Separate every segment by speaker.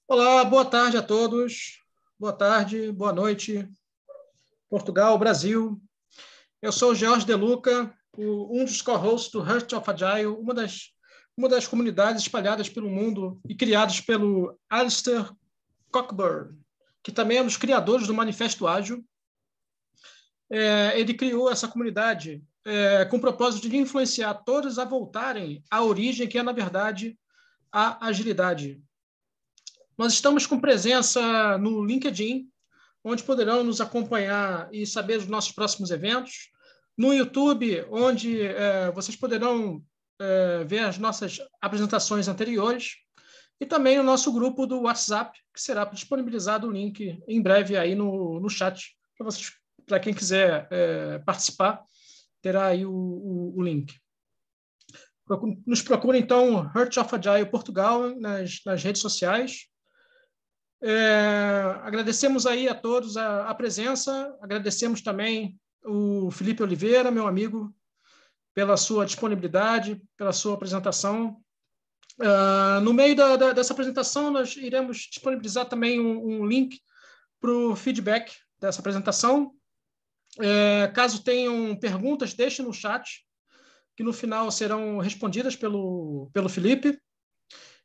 Speaker 1: Olá, boa tarde a todos. Boa tarde, boa noite, Portugal, Brasil. Eu sou o Jorge De Luca, um dos co-hosts do Heart of Agile, uma das comunidades espalhadas pelo mundo e criadas pelo Alistair Cockburn, que também é um dos criadores do Manifesto Ágil. Ele criou essa comunidade com o propósito de influenciar todos a voltarem à origem, que é, na verdade, a agilidade. Nós estamos com presença no LinkedIn, onde poderão nos acompanhar e saber dos nossos próximos eventos. No YouTube, onde vocês poderão ver as nossas apresentações anteriores. E também no nosso grupo do WhatsApp, que será disponibilizado o link em breve aí no chat, para quem quiser participar, terá aí o link. Nos procure, então, Heart of Agile Portugal nas redes sociais. Agradecemos aí a todos a presença, agradecemos também o Felipe Oliveira, meu amigo, pela sua disponibilidade, pela sua apresentação. No meio dessa apresentação, nós iremos disponibilizar também um link para o feedback dessa apresentação. Caso tenham perguntas, deixem no chat, que no final serão respondidas pelo Felipe.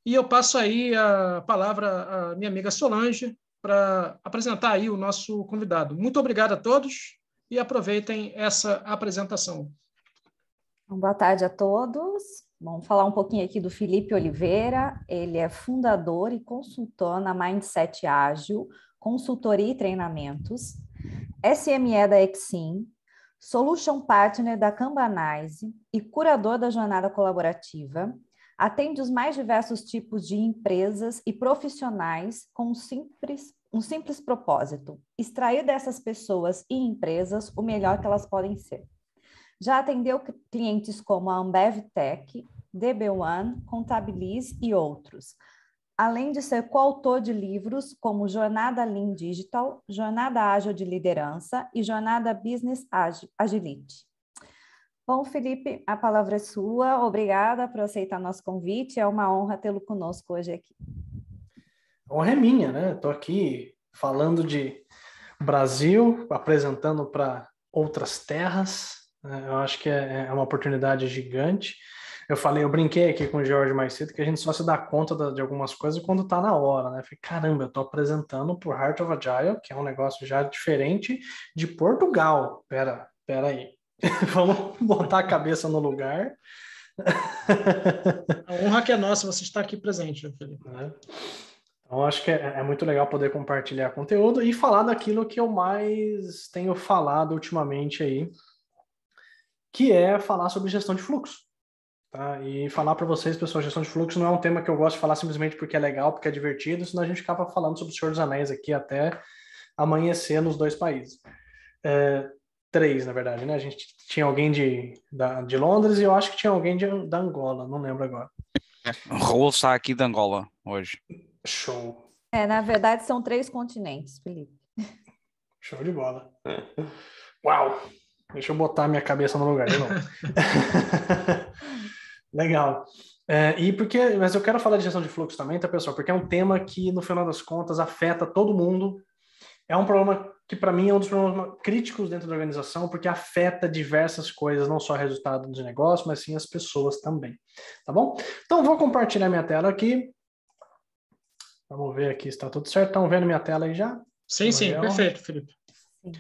Speaker 1: E eu passo aí a palavra à minha amiga Solange para apresentar aí o nosso convidado. Muito obrigado a todos e aproveitem essa apresentação.
Speaker 2: Boa tarde a todos. Vamos falar um pouquinho aqui do Felipe Oliveira. Ele é fundador e consultor na Mindset Ágil, consultoria e treinamentos, SME da Exim, Solution Partner da Kanbanize e curador da jornada colaborativa. Atende os mais diversos tipos de empresas e profissionais com um simples propósito: extrair dessas pessoas e empresas o melhor que elas podem ser. Já atendeu clientes como a Ambev Tech, DB1, Contabilize e outros, além de ser coautor de livros como Jornada Lean Digital, Jornada Ágil de Liderança e Jornada Business Agility. Bom, Felipe, a palavra é sua. Obrigada por aceitar nosso convite. É uma honra tê-lo conosco hoje aqui.
Speaker 3: A honra é minha, né? Estou aqui falando de Brasil, apresentando para outras terras. Eu acho que é uma oportunidade gigante. Eu brinquei aqui com o Jorge mais cedo que a gente só se dá conta de algumas coisas quando está na hora, né? Falei, caramba, eu estou apresentando por Heart of Agile, que é um negócio já diferente de Portugal. Pera aí. Vamos botar a cabeça no lugar.
Speaker 1: A honra que é nossa, você está aqui presente, Felipe.
Speaker 3: Então, acho que é muito legal poder compartilhar conteúdo e falar daquilo que eu mais tenho falado ultimamente aí, que é falar sobre gestão de fluxo. Tá? E falar para vocês, pessoal, gestão de fluxo não é um tema que eu gosto de falar simplesmente porque é legal, porque é divertido, senão a gente ficava falando sobre o Senhor dos Anéis aqui até amanhecer nos dois países. 3, na verdade, né? A gente tinha alguém de Londres e eu acho que tinha alguém da Angola, não lembro agora.
Speaker 4: Raul está aqui de Angola hoje.
Speaker 3: Show.
Speaker 2: Na verdade, são 3 continentes, Felipe.
Speaker 3: Show de bola. Uau! Deixa eu botar minha cabeça no lugar de novo. Legal. Mas eu quero falar de gestão de fluxo também, tá, pessoal? Porque é um tema que, no final das contas, afeta todo mundo. É um problema que, para mim, é um dos problemas críticos dentro da organização, porque afeta diversas coisas, não só o resultado de negócio, mas sim as pessoas também. Tá bom? Então, vou compartilhar minha tela aqui. Vamos ver aqui se está tudo certo. Estão vendo minha tela aí já?
Speaker 1: Sim, perfeito, Felipe.
Speaker 2: Sim.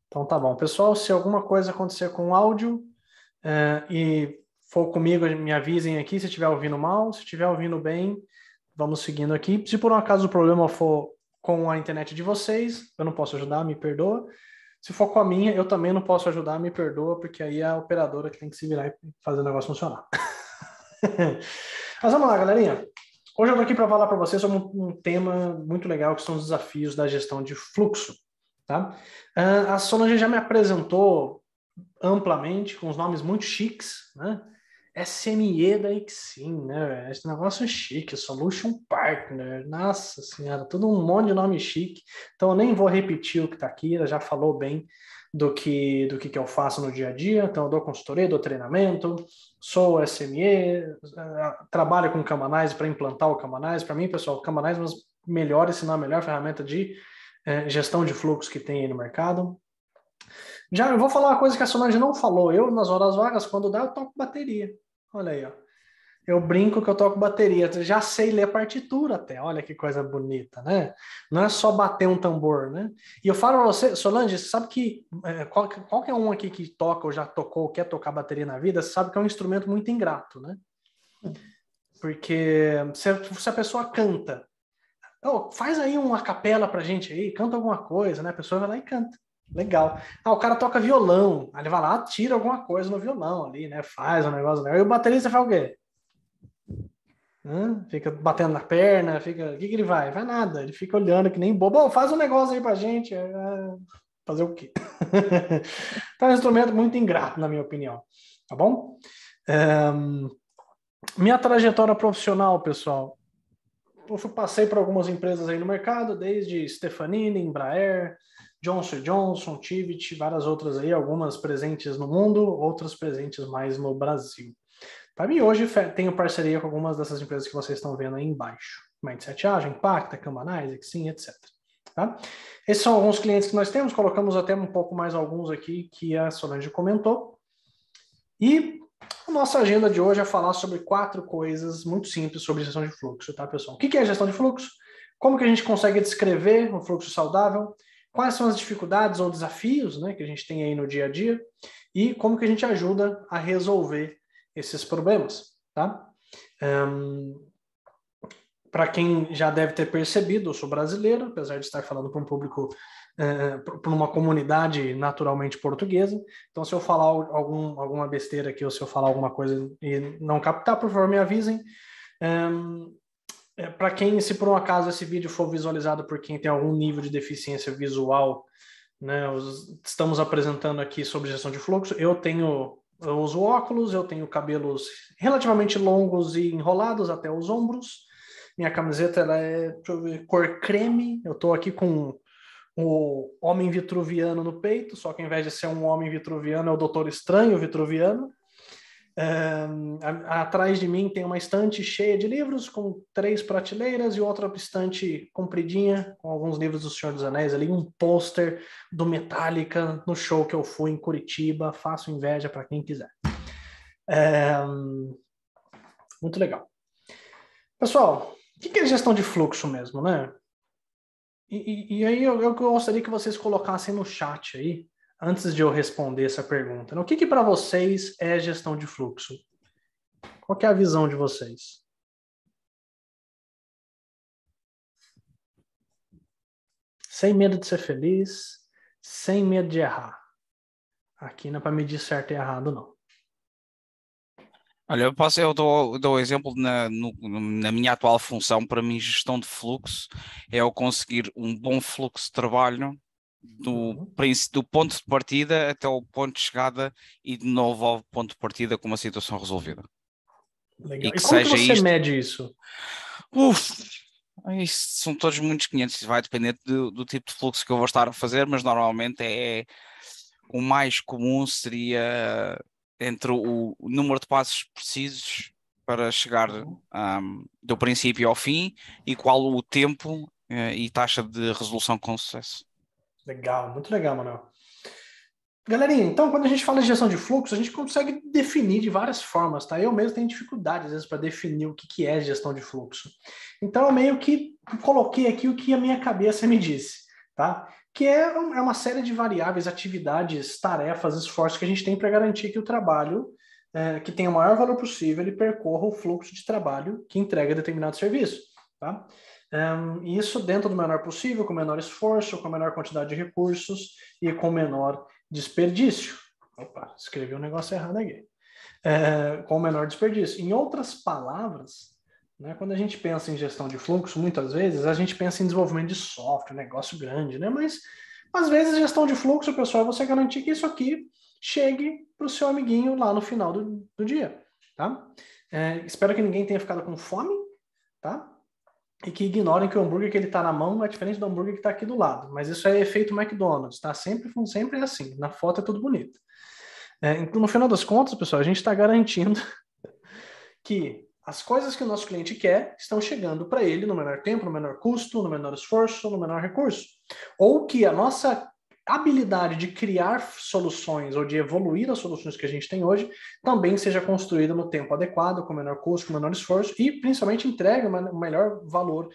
Speaker 3: Então, tá bom. Pessoal, se alguma coisa acontecer com o áudio e for comigo, me avisem aqui se estiver ouvindo mal. Se estiver ouvindo bem, vamos seguindo aqui. Se por um acaso o problema for com a internet de vocês, eu não posso ajudar, me perdoa. Se for com a minha, eu também não posso ajudar, me perdoa, porque aí é a operadora que tem que se virar e fazer o negócio funcionar. Mas vamos lá, galerinha. Hoje eu tô aqui para falar para vocês sobre um tema muito legal, que são os desafios da gestão de fluxo. Tá? A Solange já me apresentou amplamente, com os nomes muito chiques, né? SME da Ixim, né? Esse negócio é chique, Solution Partner, nossa senhora, tudo um monte de nome chique. Então eu nem vou repetir o que está aqui, ela já falou bem do que eu faço no dia a dia. Então eu dou consultoria, dou treinamento, sou SME, trabalho com Kamanize para implantar o Kamanize. Para mim, pessoal, o Kamanize é uma das melhores, se não a melhor ferramenta de gestão de fluxo que tem aí no mercado. Já eu vou falar uma coisa que a Solange não falou. Eu, nas horas vagas, quando dá, eu toco bateria. Olha aí, ó. Eu brinco que eu toco bateria. Já sei ler partitura até. Olha que coisa bonita, né? Não é só bater um tambor, né? E eu falo pra você, Solange, você sabe que qualquer um aqui que toca ou já tocou, quer tocar bateria na vida, sabe que é um instrumento muito ingrato, né? Porque se a pessoa canta, faz aí uma capela pra gente aí, canta alguma coisa, né? A pessoa vai lá e canta. Legal. O cara toca violão, aí ele vai lá, tira alguma coisa no violão ali, né? Faz um negócio legal. E o baterista faz o quê? Fica batendo na perna, fica. O que ele vai? Vai nada, ele fica olhando que nem bobo. Faz um negócio aí pra gente. Fazer o quê? Então é um instrumento muito ingrato, na minha opinião. Tá bom? Minha trajetória profissional, pessoal. Eu passei por algumas empresas aí no mercado, desde Stefanini, Embraer, Johnson & Johnson, Tivit, várias outras aí, algumas presentes no mundo, outras presentes mais no Brasil. Para mim, hoje, tenho parceria com algumas dessas empresas que vocês estão vendo aí embaixo. Mindset Ágil, Impacta, Kamanize, Ixim, etc. Tá? Esses são alguns clientes que nós temos, colocamos até um pouco mais alguns aqui que a Solange comentou. E a nossa agenda de hoje é falar sobre 4 coisas muito simples sobre gestão de fluxo, tá, pessoal? O que é gestão de fluxo? Como que a gente consegue descrever um fluxo saudável? Quais são as dificuldades ou desafios, né, que a gente tem aí no dia a dia? E como que a gente ajuda a resolver esses problemas, tá? Para quem já deve ter percebido, eu sou brasileiro, apesar de estar falando para um público, para uma comunidade naturalmente portuguesa. Então, se eu falar alguma besteira aqui, ou se eu falar alguma coisa e não captar, por favor, me avisem. Para quem, se por um acaso esse vídeo for visualizado por quem tem algum nível de deficiência visual, né, estamos apresentando aqui sobre gestão de fluxo. Eu uso óculos, eu tenho cabelos relativamente longos e enrolados até os ombros. Minha camiseta ela é, deixa eu ver, cor creme. Eu estou aqui com o Homem Vitruviano no peito, só que ao invés de ser um Homem Vitruviano, é o Doutor Estranho Vitruviano. Atrás de mim tem uma estante cheia de livros com 3 prateleiras e outra estante compridinha com alguns livros do Senhor dos Anéis ali, um pôster do Metallica no show que eu fui em Curitiba. Faço inveja para quem quiser. Muito legal. Pessoal, o que é gestão de fluxo mesmo, né? E aí eu gostaria que vocês colocassem no chat aí, antes de eu responder essa pergunta. O que para vocês é gestão de fluxo? Qual que é a visão de vocês? Sem medo de ser feliz, sem medo de errar. Aqui não é para medir certo e errado, não.
Speaker 4: Olha, eu dou exemplo na minha atual função. Para mim, gestão de fluxo é eu conseguir um bom fluxo de trabalho do ponto de partida até o ponto de chegada e de novo ao ponto de partida com uma situação resolvida.
Speaker 3: Legal. E como que você mede isso?
Speaker 4: Isso são todos muitos 500, vai depender do tipo de fluxo que eu vou estar a fazer, mas normalmente o mais comum seria entre o número de passos precisos para chegar do princípio ao fim e qual o tempo e taxa de resolução com sucesso.
Speaker 3: Legal, muito legal, Manuel. Galerinha, então quando a gente fala de gestão de fluxo, a gente consegue definir de várias formas, tá? Eu mesmo tenho dificuldade às vezes para definir o que é gestão de fluxo. Então eu meio que coloquei aqui o que a minha cabeça me disse, tá? Que é uma série de variáveis, atividades, tarefas, esforços que a gente tem para garantir que o trabalho que tenha o maior valor possível, ele percorra o fluxo de trabalho que entrega determinado serviço, tá? Isso dentro do menor possível, com menor esforço, com menor quantidade de recursos e com menor desperdício. Opa, escrevi um negócio errado aqui. Com menor desperdício. Em outras palavras, né, quando a gente pensa em gestão de fluxo, muitas vezes a gente pensa em desenvolvimento de software, negócio grande, né? Mas às vezes gestão de fluxo, pessoal, é você garantir que isso aqui chegue para o seu amiguinho lá no final do dia. tá? Espero que ninguém tenha ficado com fome, tá? E que ignorem que o hambúrguer que ele está na mão é diferente do hambúrguer que está aqui do lado. Mas isso é efeito McDonald's, tá? Sempre é assim. Na foto é tudo bonito. Então, no final das contas, pessoal, a gente está garantindo que as coisas que o nosso cliente quer estão chegando para ele no menor tempo, no menor custo, no menor esforço, no menor recurso. Ou que a nossa habilidade de criar soluções ou de evoluir as soluções que a gente tem hoje também seja construída no tempo adequado, com menor custo, com menor esforço e principalmente entregue o melhor valor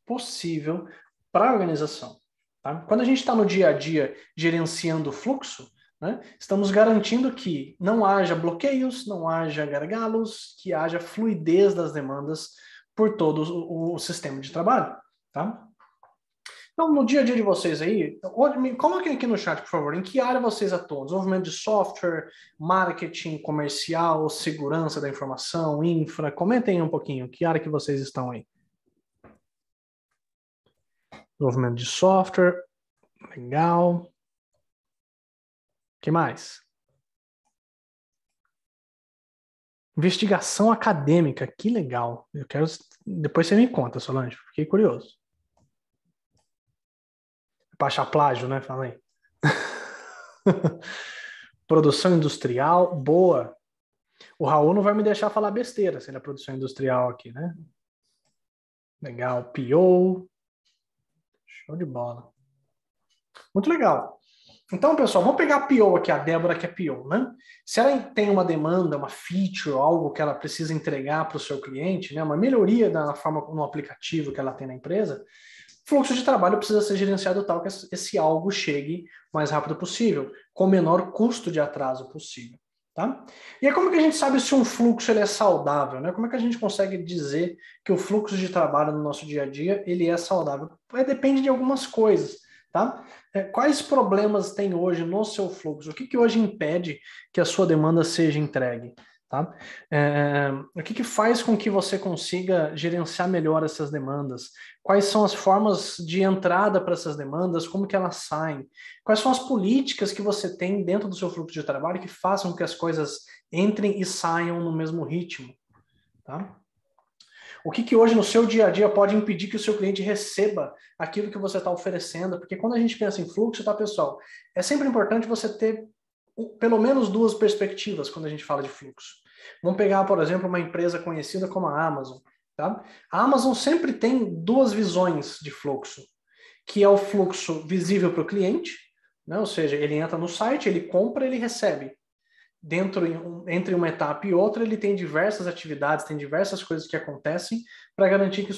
Speaker 3: possível para a organização. Tá? Quando a gente está no dia a dia gerenciando o fluxo, né, estamos garantindo que não haja bloqueios, não haja gargalos, que haja fluidez das demandas por todo o sistema de trabalho. Tá? Então, no dia a dia de vocês aí, coloquem aqui no chat, por favor, em que área vocês atuam? Desenvolvimento de software, marketing, comercial, segurança da informação, infra? Comentem um pouquinho, que área que vocês estão aí? Desenvolvimento de software, legal. O que mais? Investigação acadêmica, que legal. Eu quero... Depois você me conta, Solange, fiquei curioso. Para achar plágio, né? Fala aí. Produção industrial, boa. O Raul não vai me deixar falar besteira se ele é produção industrial aqui, né? Legal. PO. Show de bola. Muito legal. Então, pessoal, vamos pegar a PO aqui, a Débora que é PO, né? Se ela tem uma demanda, uma feature, algo que ela precisa entregar para o seu cliente, né? Uma melhoria da forma no aplicativo que ela tem na empresa, fluxo de trabalho precisa ser gerenciado tal que esse algo chegue o mais rápido possível, com o menor custo de atraso possível. Tá? E aí como que a gente sabe se um fluxo ele é saudável? Né? Como é que a gente consegue dizer que o fluxo de trabalho no nosso dia a dia ele é saudável? Depende de algumas coisas. Tá? Quais problemas tem hoje no seu fluxo? O que hoje impede que a sua demanda seja entregue? Tá? O que faz com que você consiga gerenciar melhor essas demandas? Quais são as formas de entrada para essas demandas? Como que elas saem? Quais são as políticas que você tem dentro do seu fluxo de trabalho que façam com que as coisas entrem e saiam no mesmo ritmo? Tá? O que hoje no seu dia a dia pode impedir que o seu cliente receba aquilo que você está oferecendo? Porque quando a gente pensa em fluxo, tá, pessoal? É sempre importante você ter pelo menos duas perspectivas quando a gente fala de fluxo. Vamos pegar, por exemplo, uma empresa conhecida como a Amazon. Tá? A Amazon sempre tem duas visões de fluxo, que é o fluxo visível para o cliente, né? Ou seja, ele entra no site, ele compra, ele recebe. Entre uma etapa e outra, ele tem diversas atividades, tem diversas coisas que acontecem para garantir que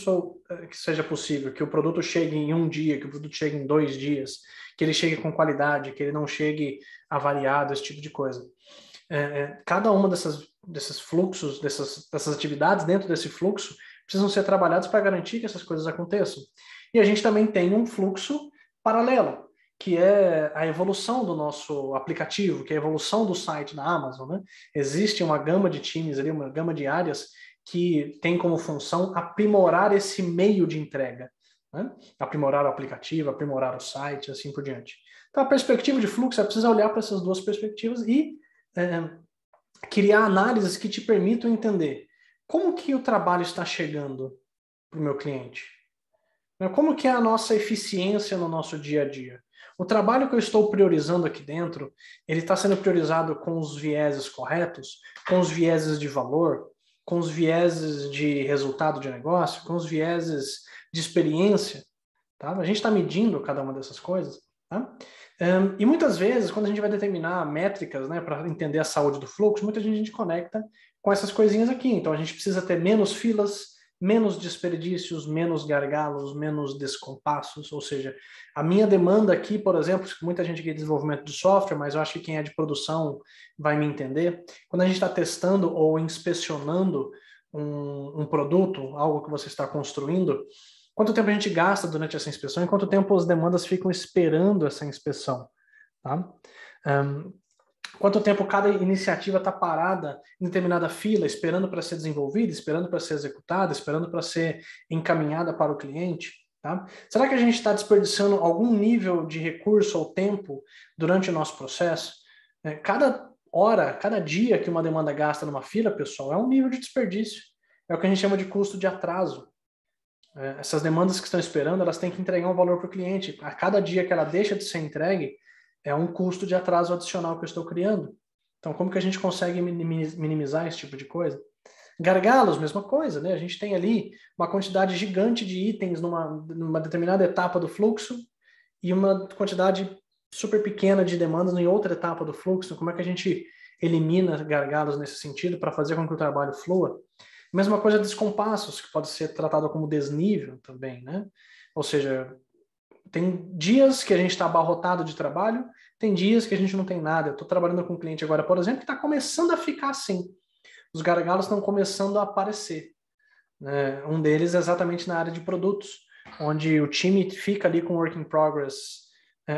Speaker 3: seja possível, que o produto chegue em um dia, que o produto chegue em 2 dias, que ele chegue com qualidade, que ele não chegue avariado, esse tipo de coisa. Cada uma desses fluxos, dessas atividades dentro desse fluxo precisam ser trabalhados para garantir que essas coisas aconteçam. E a gente também tem um fluxo paralelo, que é a evolução do nosso aplicativo, que é a evolução do site da Amazon. Né? Existe uma gama de times ali, uma gama de áreas que tem como função aprimorar esse meio de entrega. Né? Aprimorar o aplicativo, aprimorar o site, assim por diante. Então, a perspectiva de fluxo é preciso olhar para essas duas perspectivas e criar análises que te permitam entender como que o trabalho está chegando para o meu cliente. Como que é a nossa eficiência no nosso dia a dia. O trabalho que eu estou priorizando aqui dentro, ele está sendo priorizado com os vieses corretos, com os vieses de valor, com os vieses de resultado de negócio, com os vieses de experiência. Tá? A gente está medindo cada uma dessas coisas. Tá? E muitas vezes, quando a gente vai determinar métricas, né, para entender a saúde do fluxo, muita gente conecta com essas coisinhas aqui. Então, a gente precisa ter menos filas, menos desperdícios, menos gargalos, menos descompassos, ou seja, a minha demanda aqui, por exemplo, muita gente quer desenvolvimento de software, mas eu acho que quem é de produção vai me entender, quando a gente está testando ou inspecionando um produto, algo que você está construindo, quanto tempo a gente gasta durante essa inspeção e quanto tempo as demandas ficam esperando essa inspeção, tá? Quanto tempo cada iniciativa está parada em determinada fila, esperando para ser desenvolvida, esperando para ser executada, esperando para ser encaminhada para o cliente? Tá? Será que a gente está desperdiçando algum nível de recurso ou tempo durante o nosso processo? Cada hora, cada dia que uma demanda gasta numa fila, pessoal, é um nível de desperdício. É o que a gente chama de custo de atraso. Essas demandas que estão esperando, elas têm que entregar um valor para o cliente. A cada dia que ela deixa de ser entregue, é um custo de atraso adicional que eu estou criando. Então, como que a gente consegue minimizar esse tipo de coisa? Gargalos, mesma coisa, né? A gente tem ali uma quantidade gigante de itens numa determinada etapa do fluxo e uma quantidade super pequena de demandas em outra etapa do fluxo. Como é que a gente elimina gargalos nesse sentido para fazer com que o trabalho flua? Mesma coisa descompassos, que pode ser tratado como desnível também, né? Ou seja, tem dias que a gente está abarrotado de trabalho, tem dias que a gente não tem nada. Eu estou trabalhando com um cliente agora, por exemplo, que está começando a ficar assim. Os gargalos estão começando a aparecer. Um deles é exatamente na área de produtos, onde o time fica ali com work in progress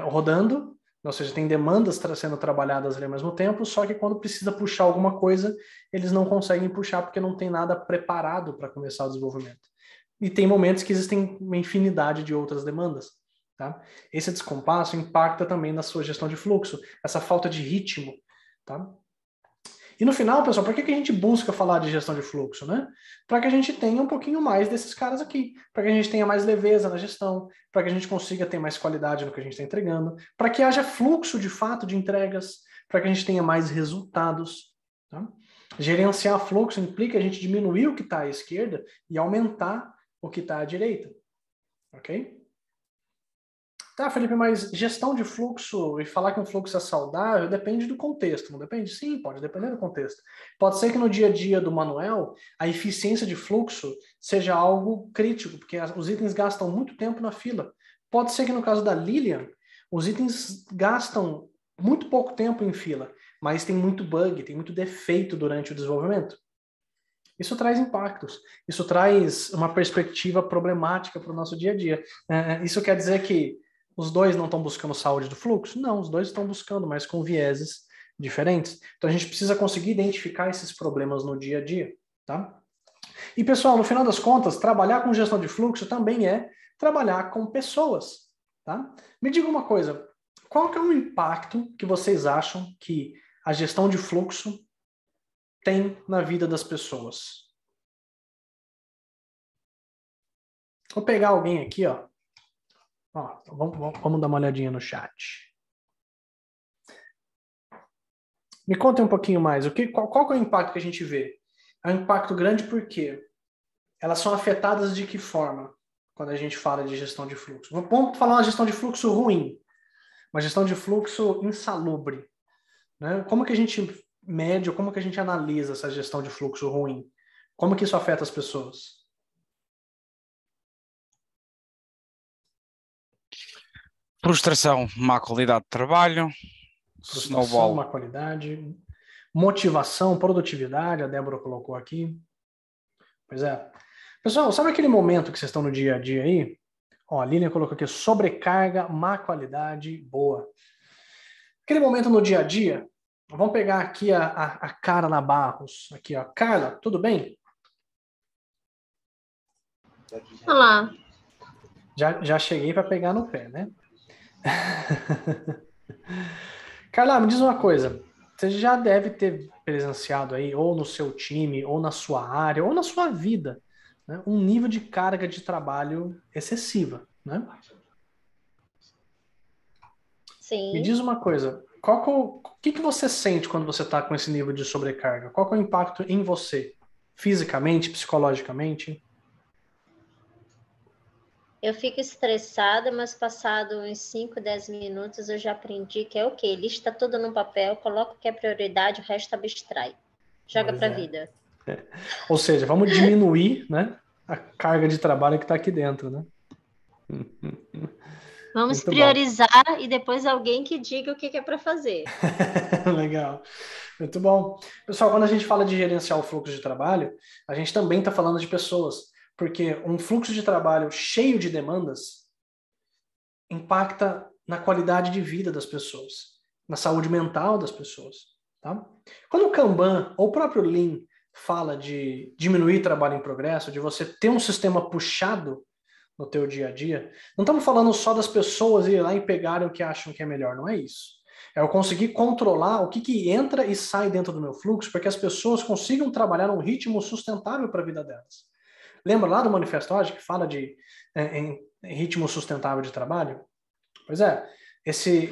Speaker 3: rodando, ou seja, tem demandas sendo trabalhadas ali ao mesmo tempo, só que quando precisa puxar alguma coisa, eles não conseguem puxar porque não tem nada preparado para começar o desenvolvimento. E tem momentos que existem uma infinidade de outras demandas. Tá? Esse descompasso impacta também na sua gestão de fluxo, essa falta de ritmo. Tá? E no final, pessoal, por que a gente busca falar de gestão de fluxo, né? Para que a gente tenha um pouquinho mais desses caras aqui, para que a gente tenha mais leveza na gestão, para que a gente consiga ter mais qualidade no que a gente está entregando, para que haja fluxo de fato de entregas, para que a gente tenha mais resultados. Tá? Gerenciar fluxo implica a gente diminuir o que está à esquerda e aumentar o que está à direita. Ok? Tá, Felipe, mas gestão de fluxo e falar que um fluxo é saudável depende do contexto, não depende? Sim, pode depender do contexto. Pode ser que no dia a dia do Manuel, a eficiência de fluxo seja algo crítico, porque os itens gastam muito tempo na fila. Pode ser que no caso da Lilian, os itens gastam muito pouco tempo em fila, mas tem muito bug, tem muito defeito durante o desenvolvimento. Isso traz impactos, isso traz uma perspectiva problemática para o nosso dia a dia. Isso quer dizer que os dois não estão buscando saúde do fluxo? Não, os dois estão buscando, mas com vieses diferentes. Então a gente precisa conseguir identificar esses problemas no dia a dia. Tá? E pessoal, no final das contas, trabalhar com gestão de fluxo também é trabalhar com pessoas. Tá? Me diga uma coisa, qual que é o impacto que vocês acham que a gestão de fluxo tem na vida das pessoas? Vou pegar alguém aqui, ó. Vamos dar uma olhadinha no chat. Me conta um pouquinho mais. Qual que é o impacto que a gente vê? É um impacto grande porque elas são afetadas de que forma quando a gente fala de gestão de fluxo? Vamos falar uma gestão de fluxo ruim, uma gestão de fluxo insalubre. Né? Como que a gente mede, como que a gente analisa essa gestão de fluxo ruim? Como que isso afeta as pessoas?
Speaker 4: Frustração, má qualidade de trabalho.
Speaker 3: Frustração, má qualidade. Motivação, produtividade, a Débora colocou aqui. Pois é. Pessoal, sabe aquele momento que vocês estão no dia a dia aí? Ó, a Lilian colocou aqui, sobrecarga, má qualidade, boa. Aquele momento no dia a dia, vamos pegar aqui a Carla Barros. Aqui, ó. Carla, tudo bem?
Speaker 5: Olá.
Speaker 3: Já cheguei para pegar no pé, né? Carla, me diz uma coisa. Você já deve ter presenciado aí, ou no seu time, ou na sua área, ou na sua vida, né, um nível de carga de trabalho excessiva, né?
Speaker 5: Sim.
Speaker 3: Me diz uma coisa. O que você sente quando você está com esse nível de sobrecarga? Qual que é o impacto em você? Fisicamente, psicologicamente?
Speaker 5: Eu fico estressada, mas passado uns 5, 10 minutos eu já aprendi que é o quê? Lista tudo no papel, coloca o que é prioridade, o resto abstrai. Joga para a vida.
Speaker 3: Ou seja, vamos diminuir, né, a carga de trabalho que está aqui dentro, né?
Speaker 5: Vamos muito priorizar bom. E depois alguém que diga o que é para fazer.
Speaker 3: Legal. Muito bom. Pessoal, quando a gente fala de gerenciar o fluxo de trabalho, a gente também está falando de pessoas. Porque um fluxo de trabalho cheio de demandas impacta na qualidade de vida das pessoas, na saúde mental das pessoas. Tá? Quando o Kanban ou o próprio Lean fala de diminuir trabalho em progresso, de você ter um sistema puxado no teu dia a dia, não estamos falando só das pessoas irem lá e pegarem o que acham que é melhor, não é isso. É eu conseguir controlar o que entra e sai dentro do meu fluxo para que as pessoas consigam trabalhar num ritmo sustentável para a vida delas. Lembra lá do Manifesto Ágil que fala em ritmo sustentável de trabalho? Pois é,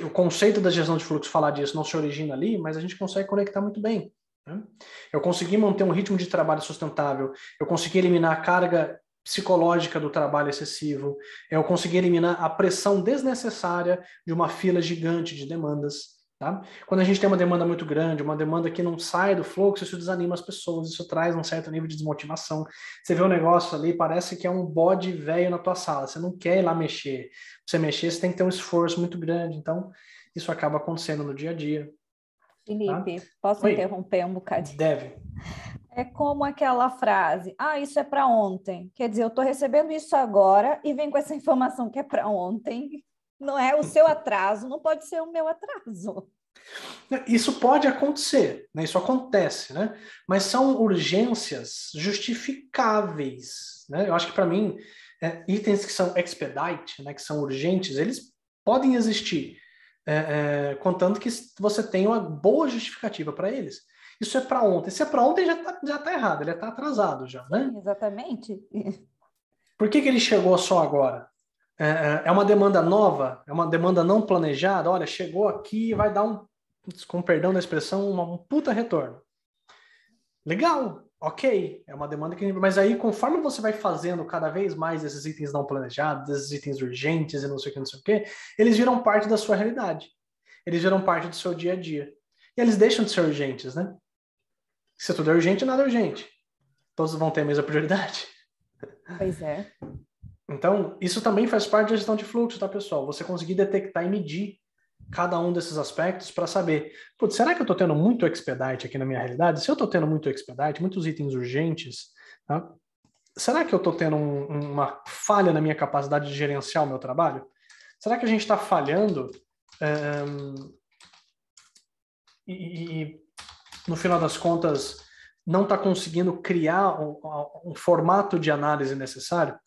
Speaker 3: o conceito da gestão de fluxo falar disso não se origina ali, mas a gente consegue conectar muito bem. Né? Eu consegui manter um ritmo de trabalho sustentável, eu consegui eliminar a carga psicológica do trabalho excessivo, eu consegui eliminar a pressão desnecessária de uma fila gigante de demandas. Tá? Quando a gente tem uma demanda muito grande, uma demanda que não sai do fluxo, isso desanima as pessoas, isso traz um certo nível de desmotivação. Você vê o negócio ali, parece que é um bode velho na tua sala, você não quer ir lá mexer. Pra você mexer, você tem que ter um esforço muito grande, então isso acaba acontecendo no dia a dia.
Speaker 2: Felipe,
Speaker 3: Tá?
Speaker 2: posso
Speaker 3: Oi?
Speaker 2: interromper um bocadinho?
Speaker 3: Deve.
Speaker 2: É como aquela frase, isso é para ontem. Quer dizer, eu estou recebendo isso agora e vem com essa informação que é para ontem. Não é o seu atraso, não pode ser o meu atraso.
Speaker 3: Isso pode acontecer, né? Isso acontece, né? Mas são urgências justificáveis, né? Eu acho que para mim, itens que são expedite, né? Que são urgentes, eles podem existir, contanto que você tenha uma boa justificativa para eles. Isso é para ontem. Se é para ontem, já tá errado, ele está atrasado já, né?
Speaker 2: Sim, exatamente.
Speaker 3: Por que ele chegou só agora? É uma demanda nova? É uma demanda não planejada? Olha, chegou aqui e vai dar com perdão da expressão, um puta retorno. Legal, ok, é uma demanda que... Mas aí, conforme você vai fazendo cada vez mais esses itens não planejados, esses itens urgentes e não sei o que, eles viram parte da sua realidade. Eles viram parte do seu dia a dia. E eles deixam de ser urgentes, né? Se tudo é urgente, nada é urgente. Todos vão ter a mesma prioridade.
Speaker 2: Pois é.
Speaker 3: Então, isso também faz parte da gestão de fluxo, tá, pessoal? Você conseguir detectar e medir cada um desses aspectos para saber, será que eu estou tendo muito expedite aqui na minha realidade? Se eu estou tendo muito expedite, muitos itens urgentes, tá? Será que eu estou tendo uma falha na minha capacidade de gerenciar o meu trabalho? Será que a gente está falhando e no final das contas, não está conseguindo criar um formato de análise necessário?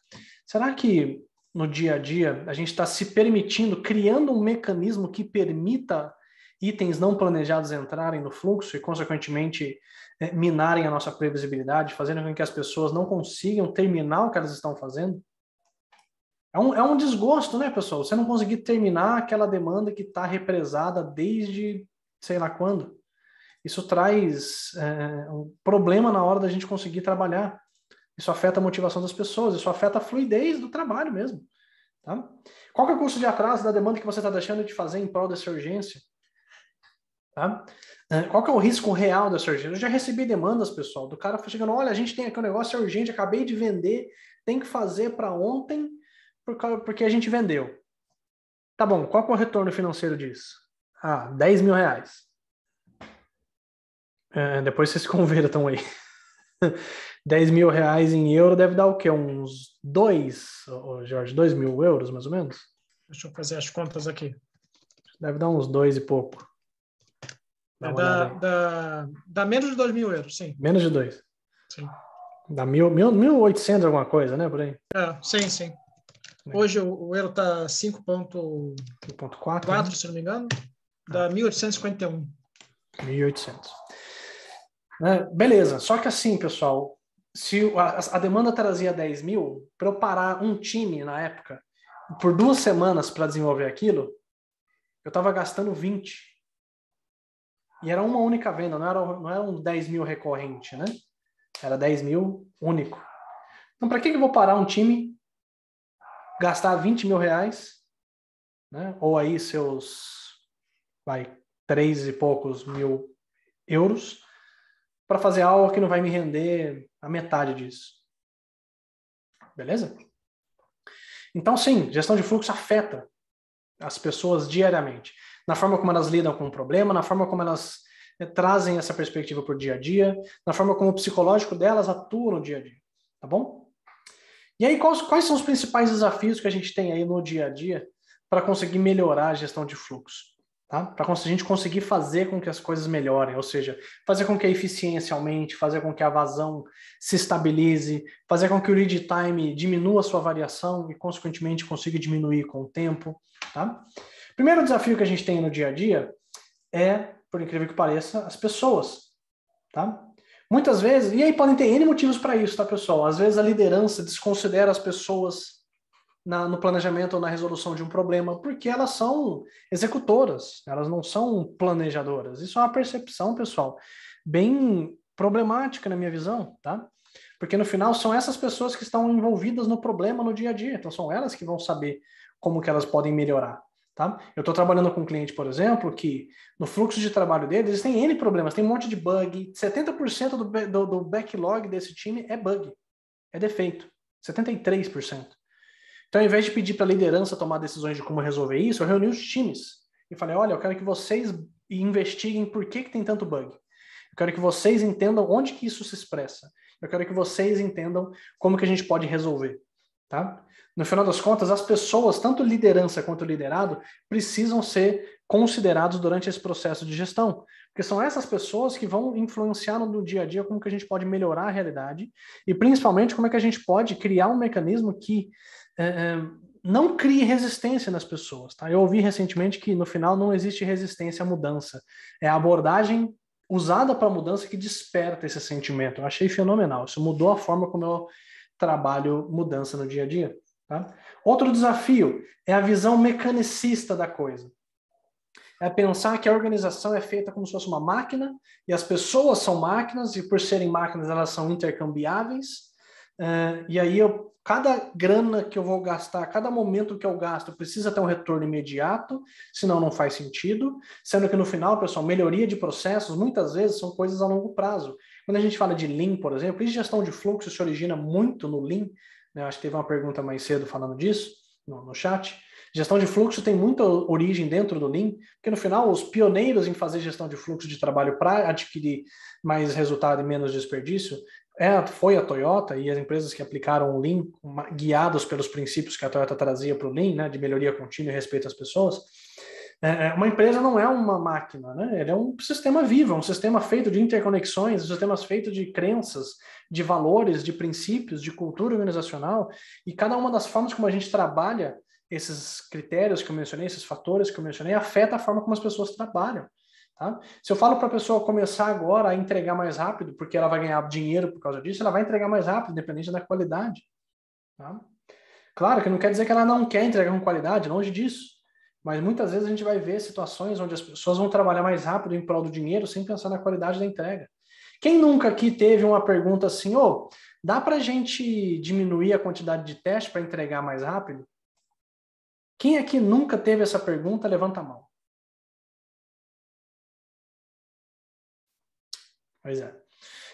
Speaker 3: Será que no dia a dia a gente está se permitindo, criando um mecanismo que permita itens não planejados entrarem no fluxo e, consequentemente, minarem a nossa previsibilidade, fazendo com que as pessoas não consigam terminar o que elas estão fazendo? É um desgosto, né, pessoal? Você não conseguir terminar aquela demanda que está represada desde sei lá quando. Isso traz um problema na hora da gente conseguir trabalhar. Isso afeta a motivação das pessoas, isso afeta a fluidez do trabalho mesmo. Tá? Qual que é o custo de atraso da demanda que você está deixando de fazer em prol dessa urgência? Tá? Qual que é o risco real dessa urgência? Eu já recebi demandas, pessoal, do cara chegando, olha, a gente tem aqui um negócio urgente, acabei de vender, tem que fazer para ontem porque a gente vendeu. Tá bom, qual que é o retorno financeiro disso? 10 mil reais. Depois vocês convertam aí. 10 mil reais em euro deve dar o quê? Uns 2 mil euros, mais ou menos?
Speaker 1: Deixa eu fazer as contas aqui.
Speaker 3: Deve dar uns 2 e pouco.
Speaker 1: Dá menos de 2 mil euros, sim.
Speaker 3: Menos de 2.
Speaker 1: Sim.
Speaker 3: Dá 1.800 alguma coisa, né? Por aí.
Speaker 1: Sim. Hoje o euro está 5,4, né? Se não me engano. Dá 1.851.
Speaker 3: 1.800. Beleza, só que assim, pessoal, se a demanda trazia 10 mil, para eu parar um time na época, por 2 semanas para desenvolver aquilo, eu estava gastando 20. E era uma única venda, não era um 10 mil recorrente, né? Era 10 mil único. Então, para que eu vou parar um time, gastar 20 mil reais, né? Ou aí seus 3 e poucos mil euros, para fazer algo que não vai me render a metade disso. Beleza? Então, sim, gestão de fluxo afeta as pessoas diariamente. Na forma como elas lidam com o problema, na forma como elas trazem essa perspectiva para o dia a dia, na forma como o psicológico delas atua no dia a dia. Tá bom? E aí, quais são os principais desafios que a gente tem aí no dia a dia para conseguir melhorar a gestão de fluxo? Tá? Para a gente conseguir fazer com que as coisas melhorem, ou seja, fazer com que a eficiência aumente, fazer com que a vazão se estabilize, fazer com que o lead time diminua a sua variação e, consequentemente, consiga diminuir com o tempo. Tá? Primeiro desafio que a gente tem no dia a dia é, por incrível que pareça, as pessoas, tá? Muitas vezes, e aí podem ter N motivos para isso, tá, pessoal? Às vezes a liderança desconsidera as pessoas no planejamento ou na resolução de um problema, porque elas são executoras, elas não são planejadoras. Isso é uma percepção, pessoal, bem problemática na minha visão, tá? Porque no final são essas pessoas que estão envolvidas no problema no dia a dia, então são elas que vão saber como que elas podem melhorar, tá? Eu estou trabalhando com um cliente, por exemplo, que no fluxo de trabalho deles, eles têm N problemas, tem um monte de bug, 70% do backlog desse time é bug, é defeito, 73%. Então, ao invés de pedir para a liderança tomar decisões de como resolver isso, eu reuni os times e falei, olha, eu quero que vocês investiguem por que tem tanto bug. Eu quero que vocês entendam onde que isso se expressa. Eu quero que vocês entendam como que a gente pode resolver. Tá? No final das contas, as pessoas, tanto liderança quanto liderado, precisam ser considerados durante esse processo de gestão. Porque são essas pessoas que vão influenciar no dia a dia como que a gente pode melhorar a realidade e, principalmente, como é que a gente pode criar um mecanismo que não crie resistência nas pessoas. Tá? Eu ouvi recentemente que, no final, não existe resistência à mudança. É a abordagem usada para a mudança que desperta esse sentimento. Eu achei fenomenal. Isso mudou a forma como eu trabalho mudança no dia a dia. Tá? Outro desafio é a visão mecanicista da coisa. É pensar que a organização é feita como se fosse uma máquina e as pessoas são máquinas e por serem máquinas elas são intercambiáveis. E aí cada grana que eu vou gastar, cada momento que eu gasto precisa ter um retorno imediato, senão não faz sentido. Sendo que no final, pessoal, melhoria de processos muitas vezes são coisas a longo prazo. Quando a gente fala de Lean, por exemplo, e gestão de fluxo se origina muito no Lean, né? Acho que teve uma pergunta mais cedo falando disso no chat. Gestão de fluxo tem muita origem dentro do Lean, porque no final os pioneiros em fazer gestão de fluxo de trabalho para adquirir mais resultado e menos desperdício foi a Toyota e as empresas que aplicaram o Lean, guiados pelos princípios que a Toyota trazia para o Lean, né, de melhoria contínua e respeito às pessoas. Uma empresa não é uma máquina, né? Ele é um sistema vivo, um sistema feito de interconexões, sistemas feitos de crenças, de valores, de princípios, de cultura organizacional, e cada uma das formas como a gente trabalha esses critérios que eu mencionei, esses fatores que eu mencionei, afeta a forma como as pessoas trabalham. Tá? Se eu falo para a pessoa começar agora a entregar mais rápido, porque ela vai ganhar dinheiro por causa disso, ela vai entregar mais rápido, independente da qualidade. Tá? Claro que não quer dizer que ela não quer entregar com qualidade, longe disso. Mas muitas vezes a gente vai ver situações onde as pessoas vão trabalhar mais rápido em prol do dinheiro sem pensar na qualidade da entrega. Quem nunca aqui teve uma pergunta assim, dá para a gente diminuir a quantidade de teste para entregar mais rápido? Quem aqui nunca teve essa pergunta, levanta a mão. Pois é.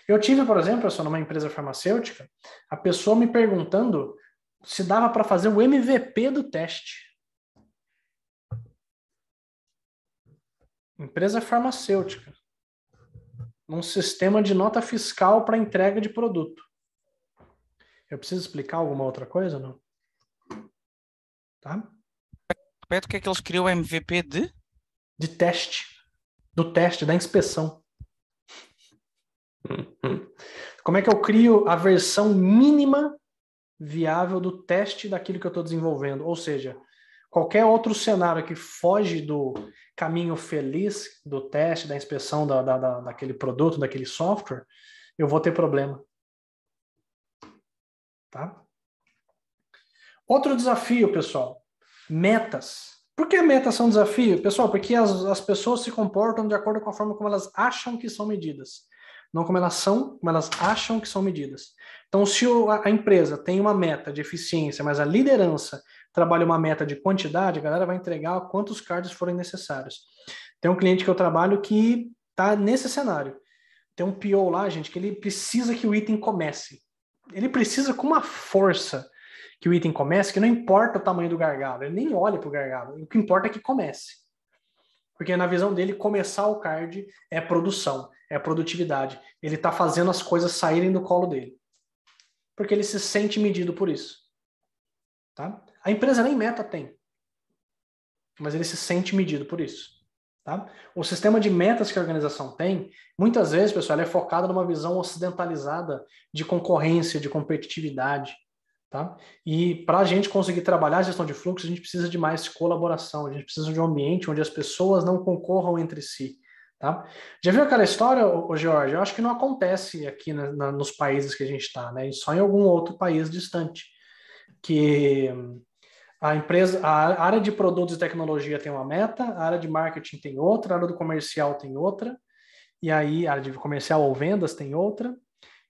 Speaker 3: Eu tive, por exemplo, numa empresa farmacêutica, a pessoa me perguntando se dava para fazer o MVP do teste. Empresa farmacêutica. Num sistema de nota fiscal para entrega de produto. Eu preciso explicar alguma outra coisa, não? Tá?
Speaker 4: Repete o que é que eles criam o MVP de?
Speaker 3: De teste. Do teste, da inspeção. Como é que eu crio a versão mínima viável do teste daquilo que eu estou desenvolvendo? Ou seja, qualquer outro cenário que foge do caminho feliz do teste, da inspeção daquele produto, daquele software, eu vou ter problema. Tá? Outro desafio, pessoal. Metas. Por que metas são desafio? Pessoal, porque as pessoas se comportam de acordo com a forma como elas acham que são medidas. Não como elas são, como elas acham que são medidas. Então, se a empresa tem uma meta de eficiência, mas a liderança trabalha uma meta de quantidade, a galera vai entregar quantos cards forem necessários. Tem um cliente que eu trabalho que está nesse cenário. Tem um PO lá, gente, que ele precisa que o item comece. Ele precisa com uma força que o item comece, que não importa o tamanho do gargalo. Ele nem olha para o gargalo. O que importa é que comece. Porque na visão dele, começar o card é produção, é produtividade. Ele está fazendo as coisas saírem do colo dele. Porque ele se sente medido por isso. Tá? A empresa nem meta tem. Mas ele se sente medido por isso. Tá? O sistema de metas que a organização tem, muitas vezes, pessoal, é focado numa visão ocidentalizada de concorrência, de competitividade. Tá? E para a gente conseguir trabalhar a gestão de fluxo, a gente precisa de mais colaboração, a gente precisa de um ambiente onde as pessoas não concorram entre si. Tá? Já viu aquela história, Jorge? Eu acho que não acontece aqui nos países que a gente está, né? Só em algum outro país distante. Que a área de produtos e tecnologia tem uma meta, a área de marketing tem outra, a área do comercial tem outra, e aí a área de comercial ou vendas tem outra.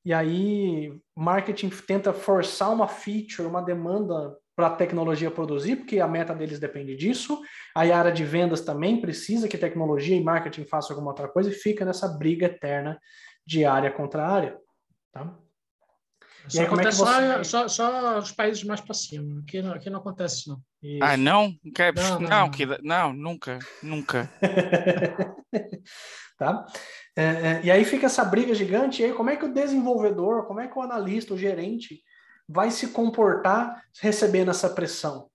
Speaker 3: E aí, marketing tenta forçar uma feature, uma demanda para a tecnologia produzir, porque a meta deles depende disso. Aí a área de vendas também precisa que tecnologia e marketing façam alguma outra coisa e fica nessa briga eterna de área contra área. Tá?
Speaker 1: Isso aí, acontece só os países mais para cima. Aqui não acontece, não.
Speaker 4: Ah, não?
Speaker 1: Não.
Speaker 4: Nunca.
Speaker 3: Tá? E aí fica essa briga gigante, e aí como é que o desenvolvedor, como é que o analista, o gerente vai se comportar recebendo essa pressão?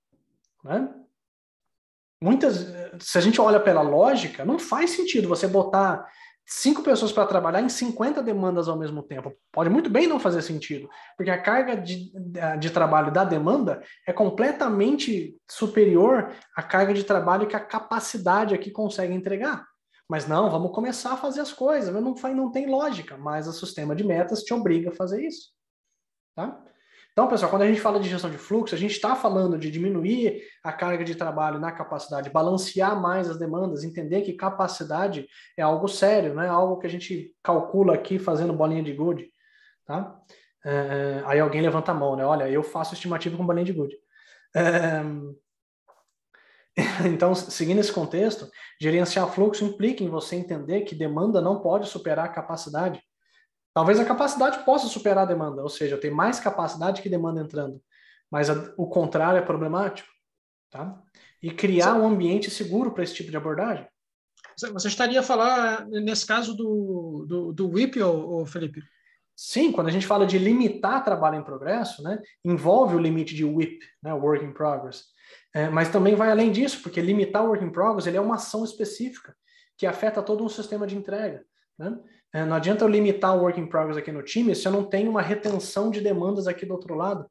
Speaker 3: Né? Se a gente olha pela lógica, não faz sentido você botar 5 pessoas para trabalhar em 50 demandas ao mesmo tempo. Pode muito bem não fazer sentido, porque a carga de trabalho da demanda é completamente superior à carga de trabalho que a capacidade aqui consegue entregar. Mas não, vamos começar a fazer as coisas. Não tem lógica, mas o sistema de metas te obriga a fazer isso. Tá? Então, pessoal, quando a gente fala de gestão de fluxo, a gente está falando de diminuir a carga de trabalho na capacidade, balancear mais as demandas, entender que capacidade é algo sério, não é algo que a gente calcula aqui fazendo bolinha de gude. Tá? Aí alguém levanta a mão, né? Olha, eu faço estimativa com bolinha de gude. Então, seguindo esse contexto, gerenciar fluxo implica em você entender que demanda não pode superar a capacidade. Talvez a capacidade possa superar a demanda, ou seja, tem mais capacidade que demanda entrando, mas o contrário é problemático. Tá? E criar um ambiente seguro para esse tipo de abordagem.
Speaker 1: Você estaria a falar, nesse caso, do WIP, ou Felipe?
Speaker 3: Sim, quando a gente fala de limitar trabalho em progresso, né, envolve o limite de WIP, né, Work in Progress. Mas também vai além disso, porque limitar o Work in Progress ele é uma ação específica que afeta todo um sistema de entrega. Né? Não adianta eu limitar o Work in Progress aqui no time se eu não tenho uma retenção de demandas aqui do outro lado.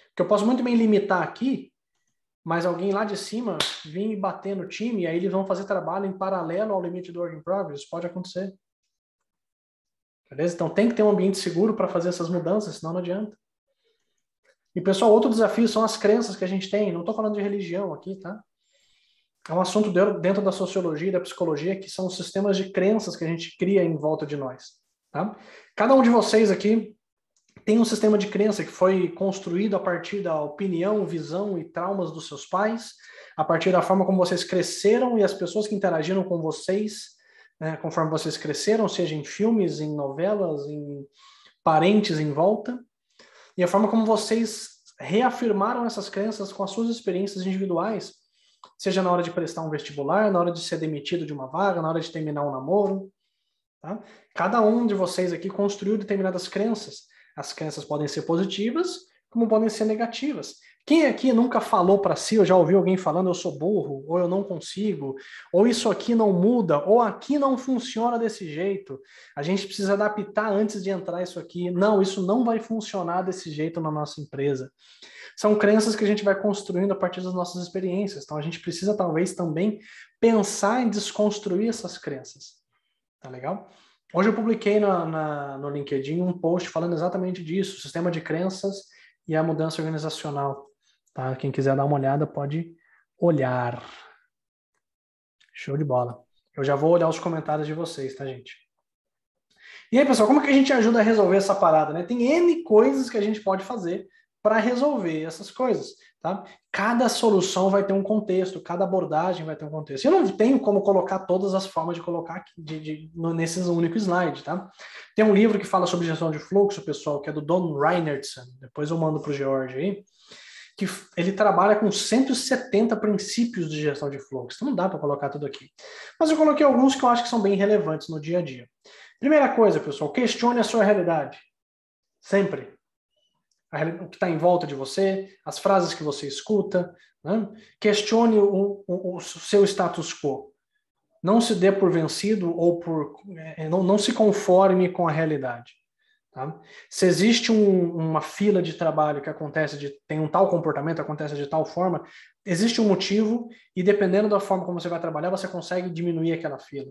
Speaker 3: Porque eu posso muito bem limitar aqui, mas alguém lá de cima vir e bater no time, e aí eles vão fazer trabalho em paralelo ao limite do Work in Progress. Isso pode acontecer. Beleza? Então tem que ter um ambiente seguro para fazer essas mudanças, senão não adianta. E, pessoal, outro desafio são as crenças que a gente tem. Não estou falando de religião aqui, tá? É um assunto dentro da sociologia e da psicologia, que são os sistemas de crenças que a gente cria em volta de nós. Tá? Cada um de vocês aqui tem um sistema de crença que foi construído a partir da opinião, visão e traumas dos seus pais, a partir da forma como vocês cresceram e as pessoas que interagiram com vocês, né, conforme vocês cresceram, seja em filmes, em novelas, em parentes em volta, e a forma como vocês reafirmaram essas crenças com as suas experiências individuais, seja na hora de prestar um vestibular, na hora de ser demitido de uma vaga, na hora de terminar um namoro. Tá? Cada um de vocês aqui construiu determinadas crenças. As crenças podem ser positivas, como podem ser negativas. Quem aqui nunca falou para si, ou já ouviu alguém falando, eu sou burro, ou eu não consigo, ou isso aqui não muda, ou aqui não funciona desse jeito. A gente precisa adaptar antes de entrar isso aqui. Não, isso não vai funcionar desse jeito na nossa empresa. São crenças que a gente vai construindo a partir das nossas experiências. Então, a gente precisa, talvez, também pensar em desconstruir essas crenças. Tá legal? Hoje eu publiquei no LinkedIn um post falando exatamente disso, o sistema de crenças e a mudança organizacional. Tá? Quem quiser dar uma olhada, pode olhar. Show de bola. Eu já vou olhar os comentários de vocês, tá, gente? E aí, pessoal, como é que a gente ajuda a resolver essa parada, né? Tem N coisas que a gente pode fazer para resolver essas coisas, tá? Cada solução vai ter um contexto, cada abordagem vai ter um contexto. Eu não tenho como colocar todas as formas de colocar aqui, nesses únicos slides, tá? Tem um livro que fala sobre gestão de fluxo, pessoal, que é do Don Reinertsen, depois eu mando para o George aí, que ele trabalha com 170 princípios de gestão de fluxo. Então não dá para colocar tudo aqui. Mas eu coloquei alguns que eu acho que são bem relevantes no dia a dia. Primeira coisa, pessoal, questione a sua realidade. Sempre. O que está em volta de você, as frases que você escuta, né? Questione o seu status quo. Não se dê por vencido ou não se conforme com a realidade. Tá? Se existe uma fila de trabalho que tem um tal comportamento, acontece de tal forma, existe um motivo e dependendo da forma como você vai trabalhar, você consegue diminuir aquela fila.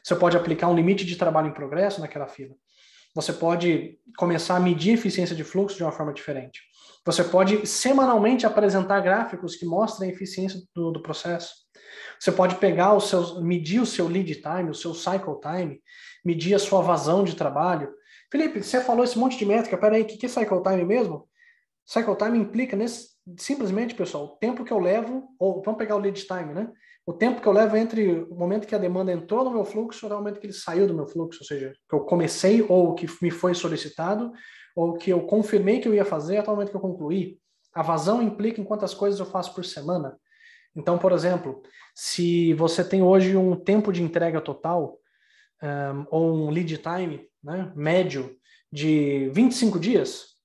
Speaker 3: Você pode aplicar um limite de trabalho em progresso naquela fila. Você pode começar a medir a eficiência de fluxo de uma forma diferente. Você pode semanalmente apresentar gráficos que mostrem a eficiência do processo. Você pode pegar medir o seu lead time, o seu cycle time, medir a sua vazão de trabalho. Felipe, você falou esse monte de métrica, peraí, o que é cycle time mesmo? Cycle time implica simplesmente, pessoal, o tempo que eu levo, ou vamos pegar o lead time, né? O tempo que eu levo entre o momento que a demanda entrou no meu fluxo e o momento que ele saiu do meu fluxo, ou seja, que eu comecei ou que me foi solicitado, ou que eu confirmei que eu ia fazer até o momento que eu concluí. A vazão implica em quantas coisas eu faço por semana. Então, por exemplo, se você tem hoje um tempo de entrega total, ou um lead time, né, médio de 25 dias,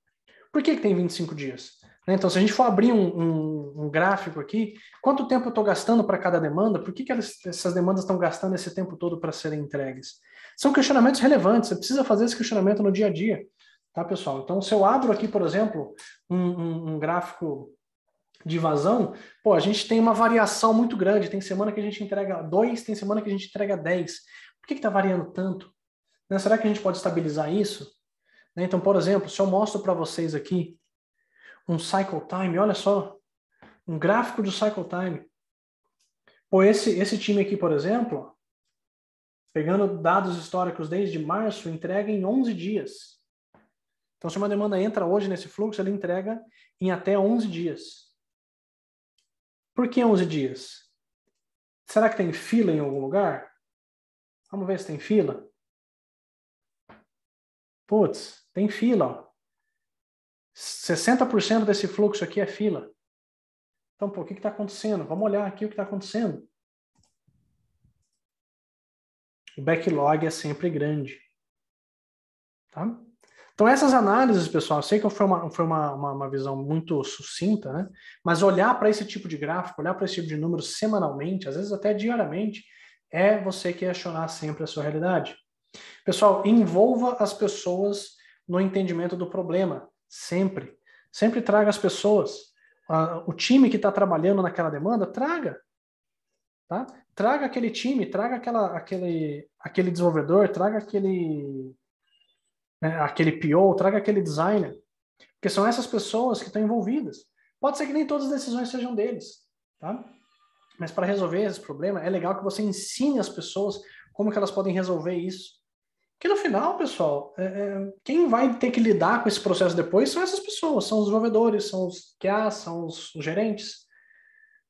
Speaker 3: por que tem 25 dias? Então, se a gente for abrir um gráfico aqui, quanto tempo eu estou gastando para cada demanda? Por que essas demandas estão gastando esse tempo todo para serem entregues? São questionamentos relevantes, você precisa fazer esse questionamento no dia a dia, tá, pessoal? Então, se eu abro aqui, por exemplo, um gráfico de vazão, a gente tem uma variação muito grande, tem semana que a gente entrega 2, tem semana que a gente entrega 10. Por que está variando tanto? Né? Será que a gente pode estabilizar isso? Então, por exemplo, se eu mostro para vocês aqui um cycle time, olha só, um gráfico do cycle time. Esse time aqui, por exemplo, pegando dados históricos desde março, entrega em 11 dias. Então, se uma demanda entra hoje nesse fluxo, ele entrega em até 11 dias. Por que 11 dias? Será que tem fila em algum lugar? Vamos ver se tem fila. Putz, tem fila, ó. 60% desse fluxo aqui é fila. Então, o que está acontecendo? Vamos olhar aqui o que está acontecendo. O backlog é sempre grande. Tá? Então, essas análises, pessoal, eu sei que foi uma visão muito sucinta, né? Mas olhar para esse tipo de gráfico, olhar para esse tipo de número semanalmente, às vezes até diariamente, é você questionar sempre a sua realidade. Pessoal, envolva as pessoas no entendimento do problema. Sempre. Sempre traga as pessoas. O time que está trabalhando naquela demanda, traga. Tá? Traga aquele time, traga aquele desenvolvedor, traga aquele PO, traga aquele designer. Porque são essas pessoas que estão envolvidas. Pode ser que nem todas as decisões sejam deles. Tá? Mas para resolver esse problema, é legal que você ensine as pessoas como que elas podem resolver isso. Porque no final, pessoal, quem vai ter que lidar com esse processo depois são essas pessoas, são os desenvolvedores, são os QA, são os gerentes.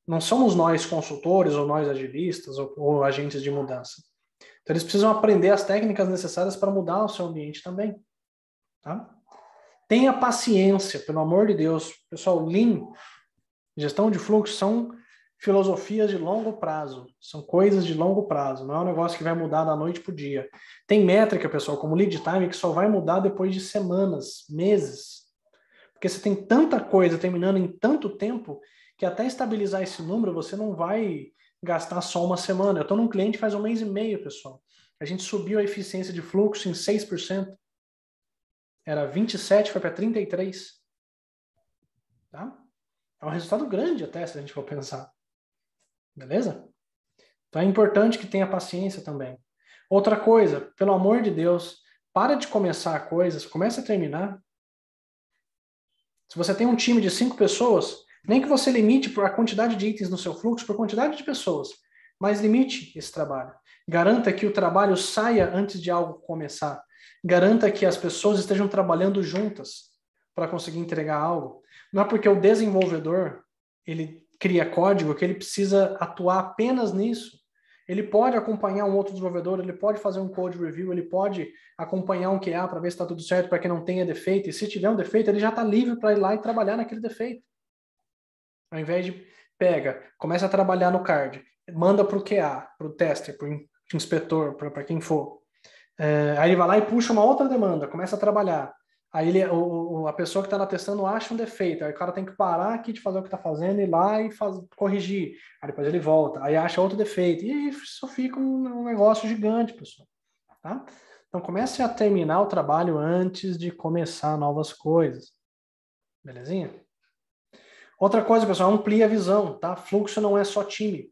Speaker 3: Não somos nós consultores, ou nós agilistas, ou agentes de mudança. Então eles precisam aprender as técnicas necessárias para mudar o seu ambiente também. Tá? Tenha paciência, pelo amor de Deus. Pessoal, Lean, gestão de fluxo, são filosofias de longo prazo, são coisas de longo prazo, não é um negócio que vai mudar da noite para o dia. Tem métrica, pessoal, como lead time, que só vai mudar depois de semanas, meses. Porque você tem tanta coisa terminando em tanto tempo que até estabilizar esse número você não vai gastar só uma semana. Eu estou num cliente faz 1 mês e meio, pessoal. A gente subiu a eficiência de fluxo em 6%. Era 27%, foi para 33%. Tá? É um resultado grande até, se a gente for pensar. Beleza? Então é importante que tenha paciência também. Outra coisa, pelo amor de Deus, para de começar coisas, comece a terminar. Se você tem um time de 5 pessoas, nem que você limite por a quantidade de itens no seu fluxo, por quantidade de pessoas, mas limite esse trabalho. Garanta que o trabalho saia antes de algo começar. Garanta que as pessoas estejam trabalhando juntas para conseguir entregar algo. Não é porque o desenvolvedor ele cria código que ele precisa atuar apenas nisso. Ele pode acompanhar um outro desenvolvedor, ele pode fazer um code review, ele pode acompanhar um QA para ver se está tudo certo, para que não tenha defeito. E se tiver um defeito, ele já está livre para ir lá e trabalhar naquele defeito. Ao invés de começa a trabalhar no card, manda para o QA, para o tester, para o inspetor, para quem for. Aí ele vai lá e puxa uma outra demanda, começa a trabalhar. Aí a pessoa que está lá testando acha um defeito, aí o cara tem que parar aqui de fazer o que está fazendo, ir lá e corrigir. Aí depois ele volta, aí acha outro defeito. E aí isso fica um negócio gigante, pessoal. Tá? Então, comece a terminar o trabalho antes de começar novas coisas. Belezinha? Outra coisa, pessoal, amplie a visão, tá? Fluxo não é só time.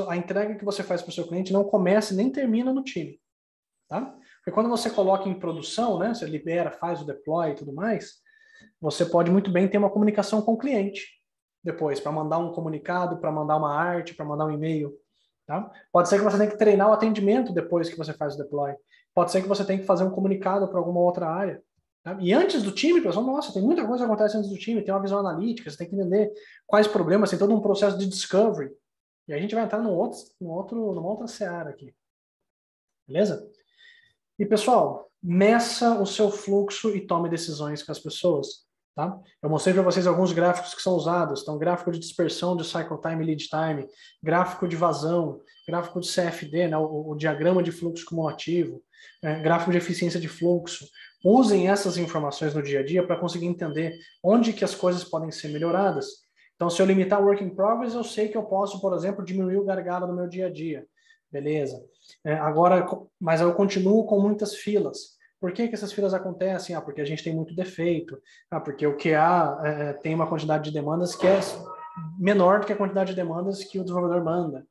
Speaker 3: A entrega que você faz para o seu cliente não começa nem termina no time, tá? Porque quando você coloca em produção, né, você libera, faz o deploy e tudo mais, você pode muito bem ter uma comunicação com o cliente depois, para mandar um comunicado, para mandar uma arte, para mandar um e-mail, tá? Pode ser que você tenha que treinar o atendimento depois que você faz o deploy. Pode ser que você tenha que fazer um comunicado para alguma outra área. Tá? E antes do time, pessoal, nossa, tem muita coisa que acontece antes do time, tem uma visão analítica, você tem que entender quais problemas, tem todo um processo de discovery. E a gente vai entrar numa outra seara aqui. Beleza? E, pessoal, meça o seu fluxo e tome decisões com as pessoas. Tá? Eu mostrei para vocês alguns gráficos que são usados. Então, gráfico de dispersão de cycle time e lead time, gráfico de vazão, gráfico de CFD, né, o diagrama de fluxo cumulativo, gráfico de eficiência de fluxo. Usem essas informações no dia a dia para conseguir entender onde que as coisas podem ser melhoradas. Então, se eu limitar o work in progress, eu sei que eu posso, por exemplo, diminuir o gargalo no meu dia a dia. Beleza. Mas eu continuo com muitas filas. Por que essas filas acontecem? Porque a gente tem muito defeito. Porque o QA tem uma quantidade de demandas que é menor do que a quantidade de demandas que o desenvolvedor manda.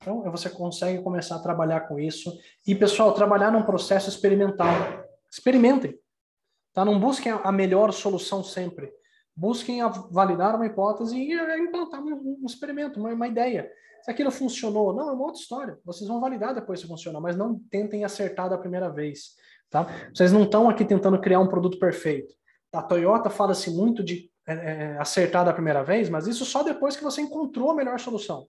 Speaker 3: Então, você consegue começar a trabalhar com isso. E, pessoal, trabalhar num processo experimental. Experimentem. Tá? Não busquem a melhor solução sempre. Busquem validar uma hipótese e implantar um experimento, uma ideia. Se aquilo funcionou, não, é uma outra história. Vocês vão validar depois se funcionar, mas não tentem acertar da primeira vez. Tá? Vocês não estão aqui tentando criar um produto perfeito. A Toyota fala-se muito de acertar da primeira vez, mas isso só depois que você encontrou a melhor solução.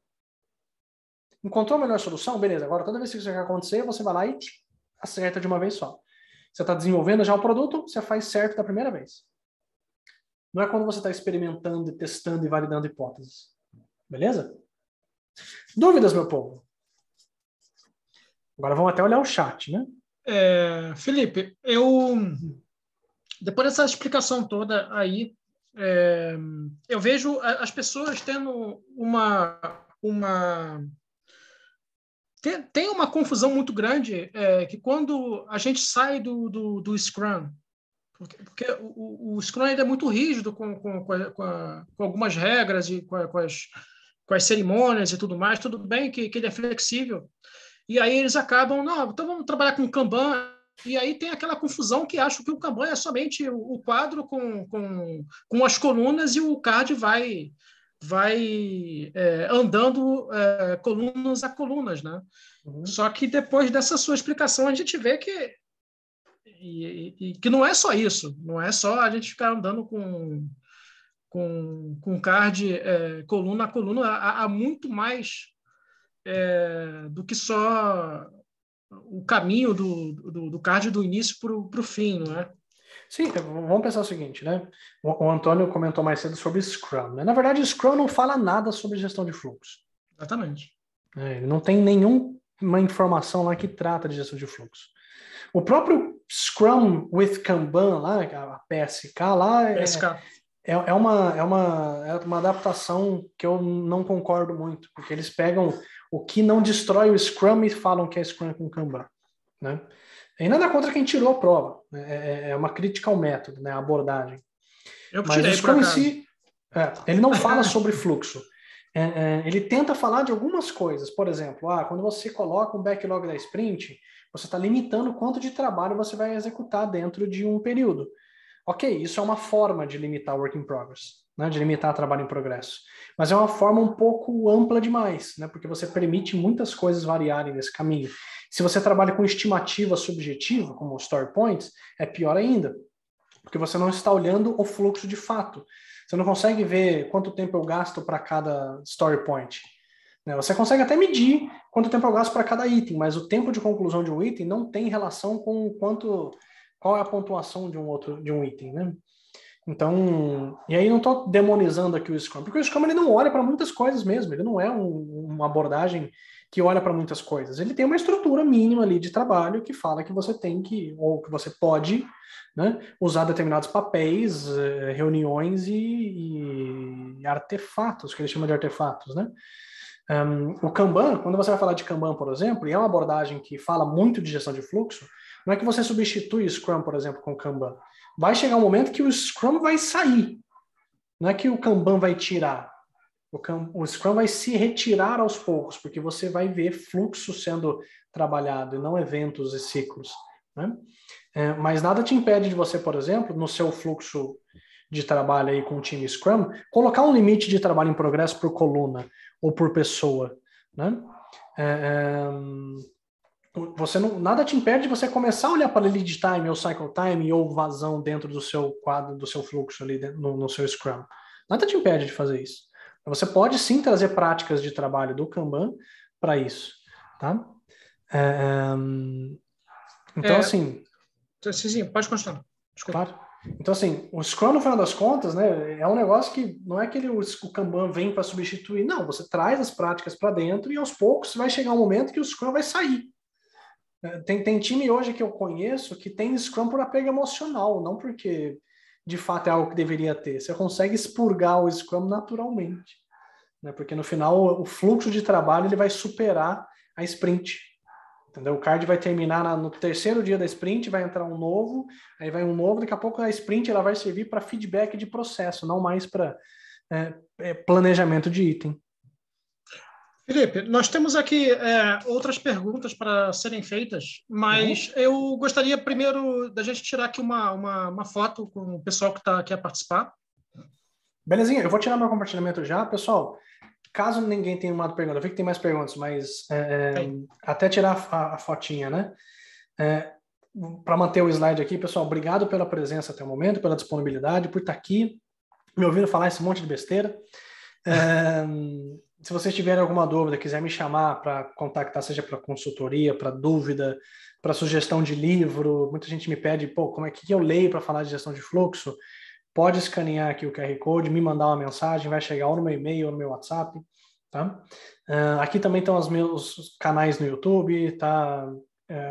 Speaker 3: Encontrou a melhor solução? Beleza, agora toda vez que isso acontecer, você vai lá e acerta de uma vez só. Você está desenvolvendo já o produto, você faz certo da primeira vez. Não é quando você está experimentando, e testando e validando hipóteses. Beleza? Dúvidas, meu povo? Agora vamos até olhar o chat, né?
Speaker 1: Felipe, depois dessa explicação toda aí, eu vejo as pessoas tendo tem uma confusão muito grande, que quando a gente sai do Scrum, porque o Scrum ainda é muito rígido com algumas regras e com as cerimônias e tudo mais, tudo bem que ele é flexível, e aí eles acabam, não, então vamos trabalhar com Kanban, e aí tem aquela confusão que acham que o Kanban é somente o quadro com as colunas e o card vai andando colunas a colunas, né? Uhum. Só que depois dessa sua explicação a gente vê que não é só isso, não é só a gente ficar andando com card coluna a coluna, há muito mais do que só o caminho do card do início para o fim, não é?
Speaker 3: Sim, vamos pensar o seguinte, né? O Antônio comentou mais cedo sobre Scrum, né? Na verdade, o Scrum não fala nada sobre gestão de fluxo.
Speaker 1: Exatamente.
Speaker 3: Ele não tem nenhuma informação lá que trata de gestão de fluxo. O próprio Scrum with Kanban lá, a PSK lá, é uma adaptação que eu não concordo muito, porque eles pegam o que não destrói o Scrum e falam que é Scrum com Kanban, né? E nada contra quem tirou a prova, é uma crítica ao método, né, a abordagem. Mas o Scrum em si, ele não fala sobre fluxo. Ele tenta falar de algumas coisas, por exemplo, quando você coloca um backlog da sprint, você está limitando quanto de trabalho você vai executar dentro de um período. Ok, isso é uma forma de limitar o work in progress, né, de limitar trabalho em progresso. Mas é uma forma um pouco ampla demais, né, porque você permite muitas coisas variarem nesse caminho. Se você trabalha com estimativa subjetiva, como story points, é pior ainda, porque você não está olhando o fluxo de fato. Você não consegue ver quanto tempo eu gasto para cada story point. Você consegue até medir quanto tempo eu gasto para cada item, mas o tempo de conclusão de um item não tem relação com qual é a pontuação de um item, né? Então, e aí não estou demonizando aqui o Scrum, porque o Scrum ele não olha para muitas coisas mesmo, ele não é uma abordagem que olha para muitas coisas. Ele tem uma estrutura mínima ali de trabalho que fala que você tem que, ou que você pode, né, usar determinados papéis, reuniões e artefatos, que ele chama de artefatos, né? O Kanban, quando você vai falar de Kanban, por exemplo, e é uma abordagem que fala muito de gestão de fluxo, não é que você substitui o Scrum, por exemplo, com o Kanban. Vai chegar um momento que o Scrum vai sair. Não é que o Kanban vai tirar. O Scrum vai se retirar aos poucos, porque você vai ver fluxo sendo trabalhado e não eventos e ciclos. Né? Mas nada te impede de você, por exemplo, no seu fluxo de trabalho aí com o time Scrum, colocar um limite de trabalho em progresso por coluna ou por pessoa. Né? Nada te impede de você começar a olhar para lead time ou cycle time ou vazão dentro do seu quadro, do seu fluxo ali no seu Scrum. Nada te impede de fazer isso. Você pode sim trazer práticas de trabalho do Kanban para isso. Tá? Então, assim...
Speaker 1: Sim, pode continuar. Desculpa.
Speaker 3: Claro. Então, assim, o Scrum, no final das contas, né, é um negócio que não é que o Kanban vem para substituir. Não, você traz as práticas para dentro e aos poucos vai chegar um momento que o Scrum vai sair. Tem time hoje que eu conheço que tem Scrum por apego emocional, não porque de fato é algo que deveria ter. Você consegue expurgar o Scrum naturalmente, né? Porque no final o fluxo de trabalho ele vai superar a sprint. Entendeu? O card vai terminar no terceiro dia da sprint, vai entrar um novo, aí vai um novo, daqui a pouco a sprint ela vai servir para feedback de processo, não mais para planejamento de item.
Speaker 1: Felipe, nós temos aqui outras perguntas para serem feitas, mas eu gostaria primeiro da gente tirar aqui uma foto com o pessoal que quer participar.
Speaker 3: Belezinha, eu vou tirar meu compartilhamento já. Pessoal, caso ninguém tenha mandado pergunta, eu vi que tem mais perguntas, mas até tirar a fotinha, né? Para manter o slide aqui, pessoal, obrigado pela presença até o momento, pela disponibilidade, por estar aqui, me ouvindo falar esse monte de besteira. Se vocês tiverem alguma dúvida, quiser me chamar para contactar, seja para consultoria, para dúvida, para sugestão de livro, muita gente me pede, como é que eu leio para falar de gestão de fluxo? Pode escanear aqui o QR Code, me mandar uma mensagem, vai chegar ou no meu e-mail ou no meu WhatsApp. Tá? Aqui também estão os meus canais no YouTube, tá?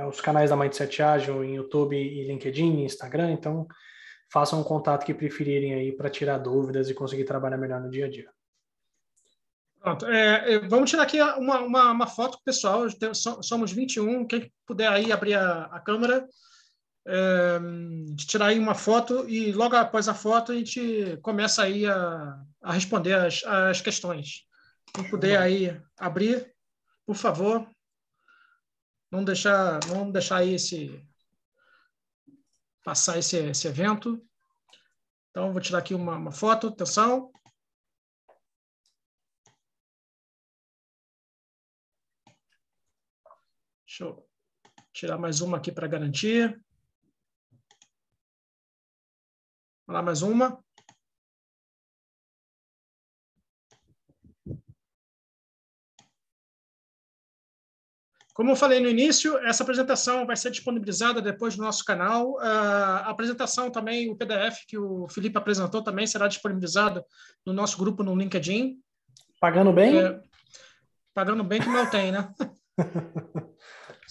Speaker 3: Os canais da Mindset Ágil em YouTube e LinkedIn e Instagram, então façam um contato que preferirem aí para tirar dúvidas e conseguir trabalhar melhor no dia a dia.
Speaker 1: Pronto. Vamos tirar aqui uma foto com o pessoal. Somos 21. Quem puder aí abrir a câmera, tirar aí uma foto e logo após a foto a gente começa aí a responder as questões. Quem puder aí abrir, por favor, não deixar aí passar esse evento. Então, vou tirar aqui uma foto. Atenção. Deixa eu tirar mais uma aqui para garantir. Vamos lá, mais uma. Como eu falei no início, essa apresentação vai ser disponibilizada depois no nosso canal. A apresentação também, o PDF que o Felipe apresentou também será disponibilizado no nosso grupo no LinkedIn.
Speaker 3: Pagando bem?
Speaker 1: Pagando bem que mal tem, né?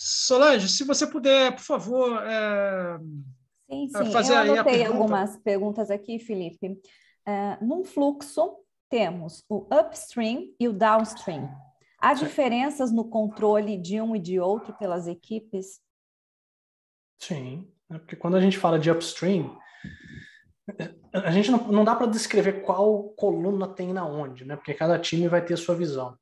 Speaker 1: Solange, se você puder, por favor,
Speaker 2: Sim.
Speaker 1: fazer
Speaker 2: Eu
Speaker 1: aí a
Speaker 2: anotei
Speaker 1: pergunta.
Speaker 2: algumas perguntas aqui, Felipe. Num fluxo, temos o upstream e o downstream. Há diferenças no controle de um e de outro pelas equipes?
Speaker 3: Sim, porque quando a gente fala de upstream, a gente não dá para descrever qual coluna tem na onde, né? Porque cada time vai ter a sua visão.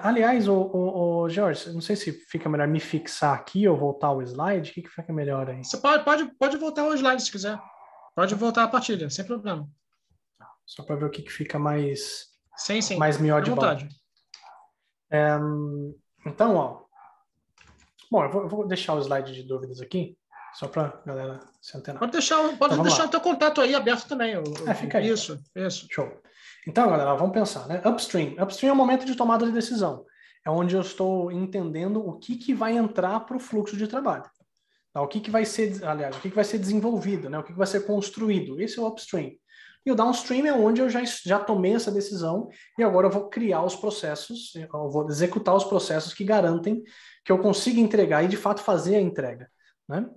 Speaker 3: Aliás, o Jorge, não sei se fica melhor me fixar aqui ou voltar ao slide, o que fica melhor aí?
Speaker 1: Você pode voltar ao slide se quiser. Pode voltar a partilha, sem problema.
Speaker 3: Só para ver o que fica mais,
Speaker 1: sim.
Speaker 3: mais melhor de
Speaker 1: vontade.
Speaker 3: Então, bom, eu vou deixar o slide de dúvidas aqui, só para a galera se antenar.
Speaker 1: Pode deixar o teu contato aí aberto também.
Speaker 3: Fica aí.
Speaker 1: Isso.
Speaker 3: Show. Então, galera, vamos pensar, né? Upstream. Upstream é o momento de tomada de decisão. É onde eu estou entendendo o que vai entrar para o fluxo de trabalho. Tá? O que vai ser desenvolvido, né? O que vai ser construído. Esse é o upstream. E o downstream é onde eu já tomei essa decisão e agora eu vou criar os processos, eu vou executar os processos que garantem que eu consiga entregar e, de fato, fazer a entrega. Né?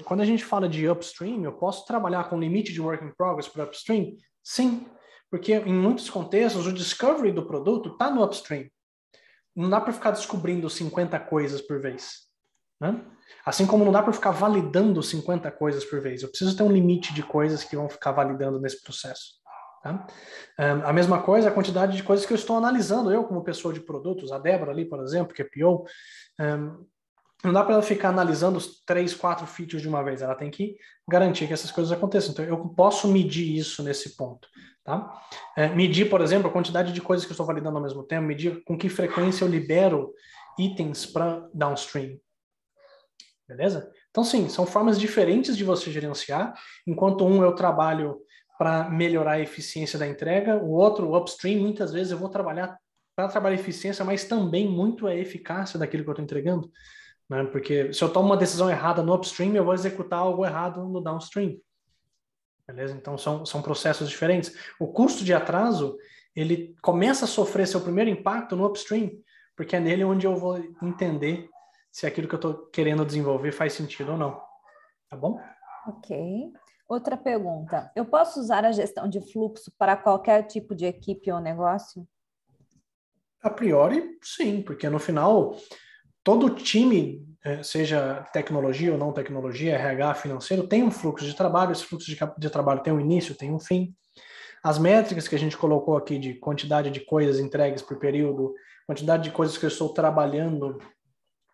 Speaker 3: Quando a gente fala de upstream, eu posso trabalhar com limite de work in progress para upstream? Sim, Porque em muitos contextos o discovery do produto está no upstream. Não dá para ficar descobrindo 50 coisas por vez, né? Assim como não dá para ficar validando 50 coisas por vez. Eu preciso ter um limite de coisas que vão ficar validando nesse processo. Tá? A mesma coisa, a quantidade de coisas que eu estou analisando, eu como pessoa de produtos, a Débora ali, por exemplo, que é PO, não dá para ela ficar analisando os 3, 4 features de uma vez, ela tem que garantir que essas coisas aconteçam. Então, eu posso medir isso nesse ponto. Tá? Medir, por exemplo, a quantidade de coisas que eu estou validando ao mesmo tempo, medir com que frequência eu libero itens para downstream. Beleza? Então, sim, são formas diferentes de você gerenciar. Enquanto um eu trabalho para melhorar a eficiência da entrega, o outro, o upstream, muitas vezes eu vou trabalhar para trabalhar a eficiência, mas também muito a eficácia daquilo que eu estou entregando. Né? Porque se eu tomo uma decisão errada no upstream, eu vou executar algo errado no downstream. Beleza? Então, são processos diferentes. O custo de atraso, ele começa a sofrer seu primeiro impacto no upstream, porque é nele onde eu vou entender se aquilo que eu estou querendo desenvolver faz sentido ou não. Tá bom?
Speaker 2: Ok. Outra pergunta. Eu posso usar a gestão de fluxo para qualquer tipo de equipe ou negócio?
Speaker 3: A priori, sim, porque no final, todo time, seja tecnologia ou não tecnologia, RH, financeiro, tem um fluxo de trabalho. Esse fluxo de trabalho tem um início, tem um fim. As métricas que a gente colocou aqui de quantidade de coisas entregues por período, quantidade de coisas que eu estou trabalhando,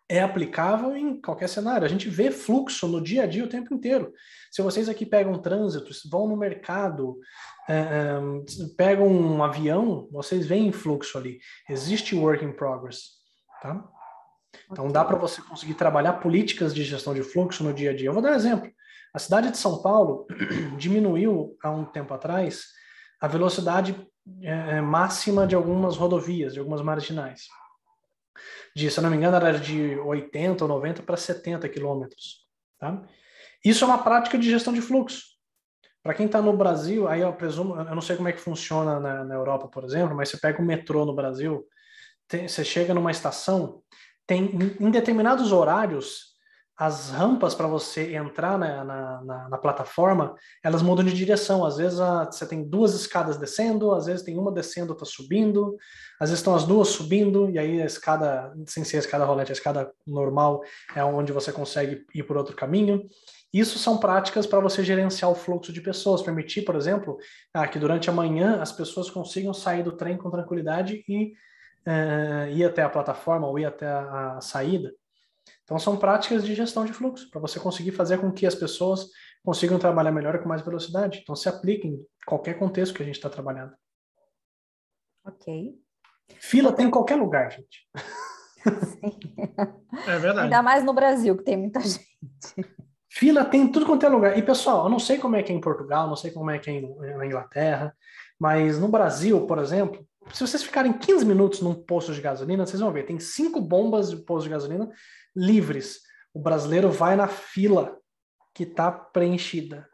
Speaker 3: é aplicável em qualquer cenário. A gente vê fluxo no dia a dia o tempo inteiro. Se vocês aqui pegam trânsito, vão no mercado, pegam um avião, vocês veem fluxo ali. Existe work in progress. Tá? Então dá para você conseguir trabalhar políticas de gestão de fluxo no dia a dia. Eu vou dar um exemplo. A cidade de São Paulo diminuiu há um tempo atrás a velocidade máxima de algumas rodovias, de algumas marginais. Se eu não me engano, era de 80 ou 90 para 70 quilômetros. Tá? Isso é uma prática de gestão de fluxo. Para quem está no Brasil, aí eu presumo, eu não sei como é que funciona na Europa, por exemplo, mas você pega o metrô no Brasil, você chega numa estação, tem em determinados horários, as rampas para você entrar na plataforma, elas mudam de direção. Às vezes você tem 2 escadas descendo, às vezes tem uma descendo, outra subindo, às vezes estão as 2 subindo, e aí a escada, sem ser a escada rolante, a escada normal é onde você consegue ir por outro caminho. Isso são práticas para você gerenciar o fluxo de pessoas, permitir, por exemplo, que durante a manhã as pessoas consigam sair do trem com tranquilidade e ir até a plataforma ou ir até a saída. Então, são práticas de gestão de fluxo, para você conseguir fazer com que as pessoas consigam trabalhar melhor e com mais velocidade. Então, se aplica em qualquer contexto que a gente está trabalhando.
Speaker 2: Ok.
Speaker 3: Fila tem em qualquer lugar, gente.
Speaker 2: Sim.
Speaker 1: É verdade.
Speaker 2: Ainda mais no Brasil, que tem muita gente.
Speaker 3: Fila tem em tudo quanto é lugar. E, pessoal, eu não sei como é que é em Portugal, não sei como é que é na Inglaterra, mas no Brasil, por exemplo, se vocês ficarem 15 minutos num posto de gasolina, vocês vão ver, tem 5 bombas de posto de gasolina livres. O brasileiro vai na fila que está preenchida.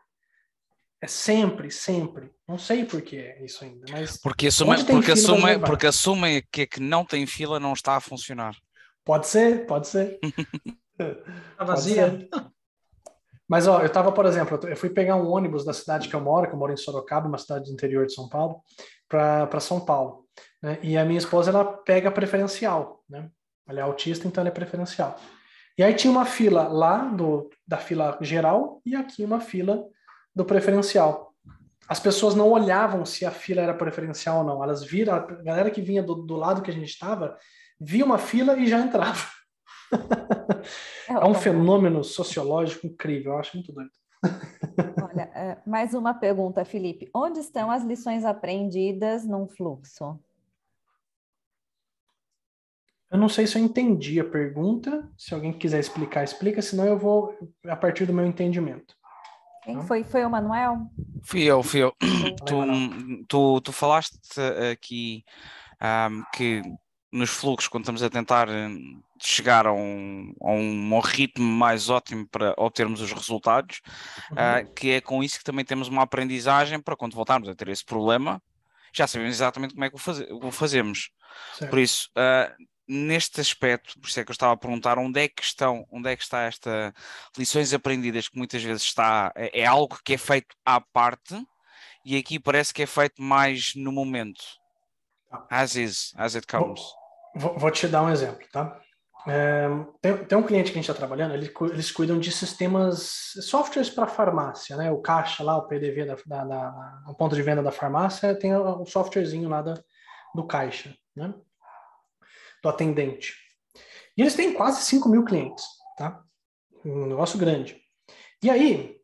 Speaker 3: É sempre, sempre. Não sei por que é isso ainda, mas...
Speaker 4: Porque assumem que não tem fila não está a funcionar.
Speaker 3: Pode ser, pode ser.
Speaker 1: Tá vazia.
Speaker 3: Mas, ó, eu estava, por exemplo, eu fui pegar um ônibus da cidade que eu moro em Sorocaba, uma cidade do interior de São Paulo, para São Paulo. Né? E a minha esposa, ela pega preferencial, né? Ela é autista, então ela é preferencial. E aí tinha uma fila lá da fila geral e aqui uma fila do preferencial. As pessoas não olhavam se a fila era preferencial ou não. Elas viram, a galera que vinha do lado que a gente estava, via uma fila e já entrava. É um fenômeno sociológico incrível, eu acho muito doido.
Speaker 2: Olha, mais uma pergunta, Felipe. Onde estão as lições aprendidas num fluxo?
Speaker 3: Eu não sei se eu entendi a pergunta. Se alguém quiser explicar, explica. Senão eu vou a partir do meu entendimento.
Speaker 2: Quem foi? Foi o Manuel?
Speaker 4: Fui eu. Tu falaste aqui que nos fluxos, quando estamos a tentar chegar a um ritmo mais ótimo para obtermos os resultados, que é com isso que também temos uma aprendizagem para quando voltarmos a ter esse problema, já sabemos exatamente como é que o fazemos.
Speaker 3: Certo.
Speaker 4: Por isso, neste aspecto, por isso é que eu estava a perguntar onde é que está esta lições aprendidas, que muitas vezes é algo que é feito à parte e aqui parece que é feito mais no momento. As is, as it comes.
Speaker 3: Vou te dar um exemplo, tá? Tem um cliente que a gente está trabalhando, eles cuidam de sistemas, softwares para farmácia, né? O caixa lá, o PDV, o ponto de venda da farmácia, tem o softwarezinho lá do caixa, né? Do atendente. E eles têm quase 5 mil clientes, tá? Um negócio grande. E aí,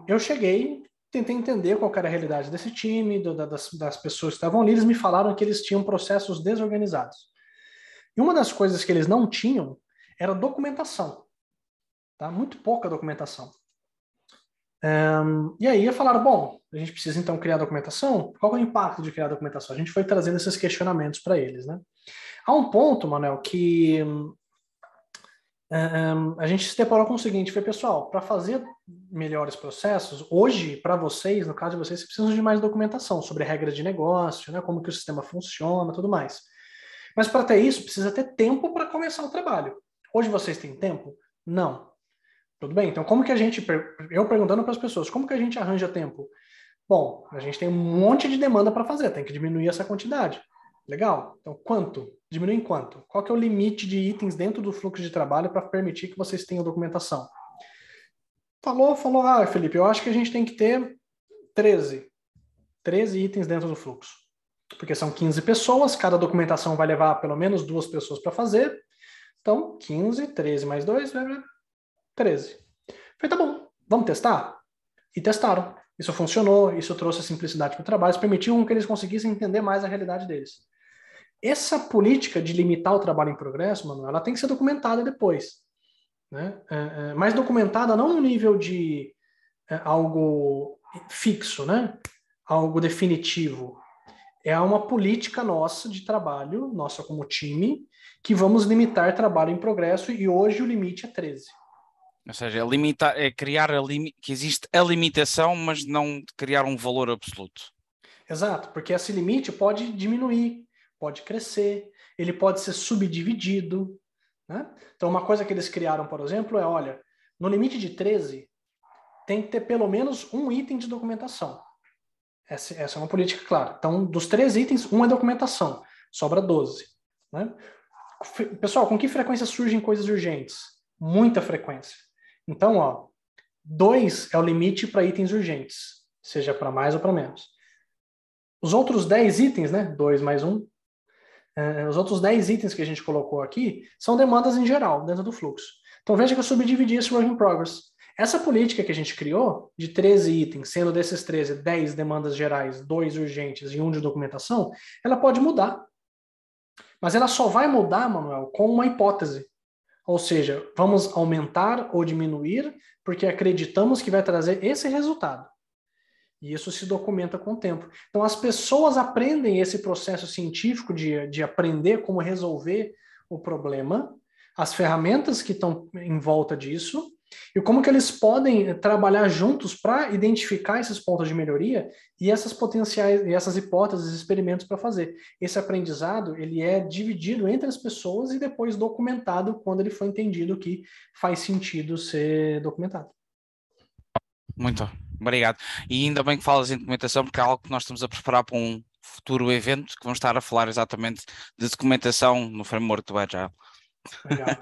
Speaker 3: eu cheguei, tentei entender qual era a realidade desse time, das pessoas que estavam ali. Eles me falaram que eles tinham processos desorganizados. E uma das coisas que eles não tinham era documentação. Tá? Muito pouca documentação. E aí falaram, bom, a gente precisa então criar documentação? Qual é o impacto de criar documentação? A gente foi trazendo esses questionamentos para eles, né? Há um ponto, Manuel, que a gente se deparou com o seguinte, foi, pessoal, para fazer melhores processos, hoje, para vocês, no caso de vocês precisam de mais documentação sobre regras de negócio, né, como que o sistema funciona, tudo mais. Mas para ter isso, precisa ter tempo para começar o trabalho. Hoje vocês têm tempo? Não. Tudo bem? Então, como que eu perguntando para as pessoas, como que a gente arranja tempo? Bom, a gente tem um monte de demanda para fazer, tem que diminuir essa quantidade. Legal. Então, quanto? Diminui em quanto? Qual que é o limite de itens dentro do fluxo de trabalho para permitir que vocês tenham documentação? Falou, Felipe, eu acho que a gente tem que ter 13 itens dentro do fluxo. Porque são 15 pessoas, cada documentação vai levar pelo menos 2 pessoas para fazer. Então, 15, 13 mais 2, 13. Falei, tá bom, vamos testar? E testaram. Isso funcionou, isso trouxe simplicidade para o trabalho, isso permitiu que eles conseguissem entender mais a realidade deles. Essa política de limitar o trabalho em progresso, Manuel, ela tem que ser documentada depois. Né? Mas documentada não no nível de algo fixo, né? Algo definitivo. É uma política nossa de trabalho, nossa como time, que vamos limitar trabalho em progresso e hoje o limite é 13.
Speaker 4: Ou seja, criar que existe a limitação, mas não criar um valor absoluto.
Speaker 3: Exato, porque esse limite pode diminuir, pode crescer, ele pode ser subdividido. Né? Então, uma coisa que eles criaram, por exemplo, é, olha, no limite de 13, tem que ter pelo menos um item de documentação. Essa é uma política clara. Então, dos 13 itens, um é documentação, sobra 12. Né? Pessoal, com que frequência surgem coisas urgentes? Muita frequência. Então, 2 é o limite para itens urgentes, seja para mais ou para menos. Os outros 10 itens, né? 2 mais 1, os outros 10 itens que a gente colocou aqui são demandas em geral, dentro do fluxo. Então, veja que eu subdividi esse work in progress. Essa política que a gente criou, de 13 itens, sendo desses 13, 10 demandas gerais, 2 urgentes e 1 de documentação, ela pode mudar. Mas ela só vai mudar, Manuel, com uma hipótese. Ou seja, vamos aumentar ou diminuir porque acreditamos que vai trazer esse resultado. E isso se documenta com o tempo. Então, as pessoas aprendem esse processo científico de aprender como resolver o problema, as ferramentas que estão em volta disso, e como que eles podem trabalhar juntos para identificar esses pontos de melhoria e essas potenciais, e essas hipóteses, experimentos para fazer. Esse aprendizado, ele é dividido entre as pessoas e depois documentado quando ele foi entendido que faz sentido ser documentado.
Speaker 4: Muito obrigado. E ainda bem que falas em documentação, porque é algo que nós estamos a preparar para um futuro evento que vamos estar a falar exatamente de documentação no framework do Agile.
Speaker 3: Legal,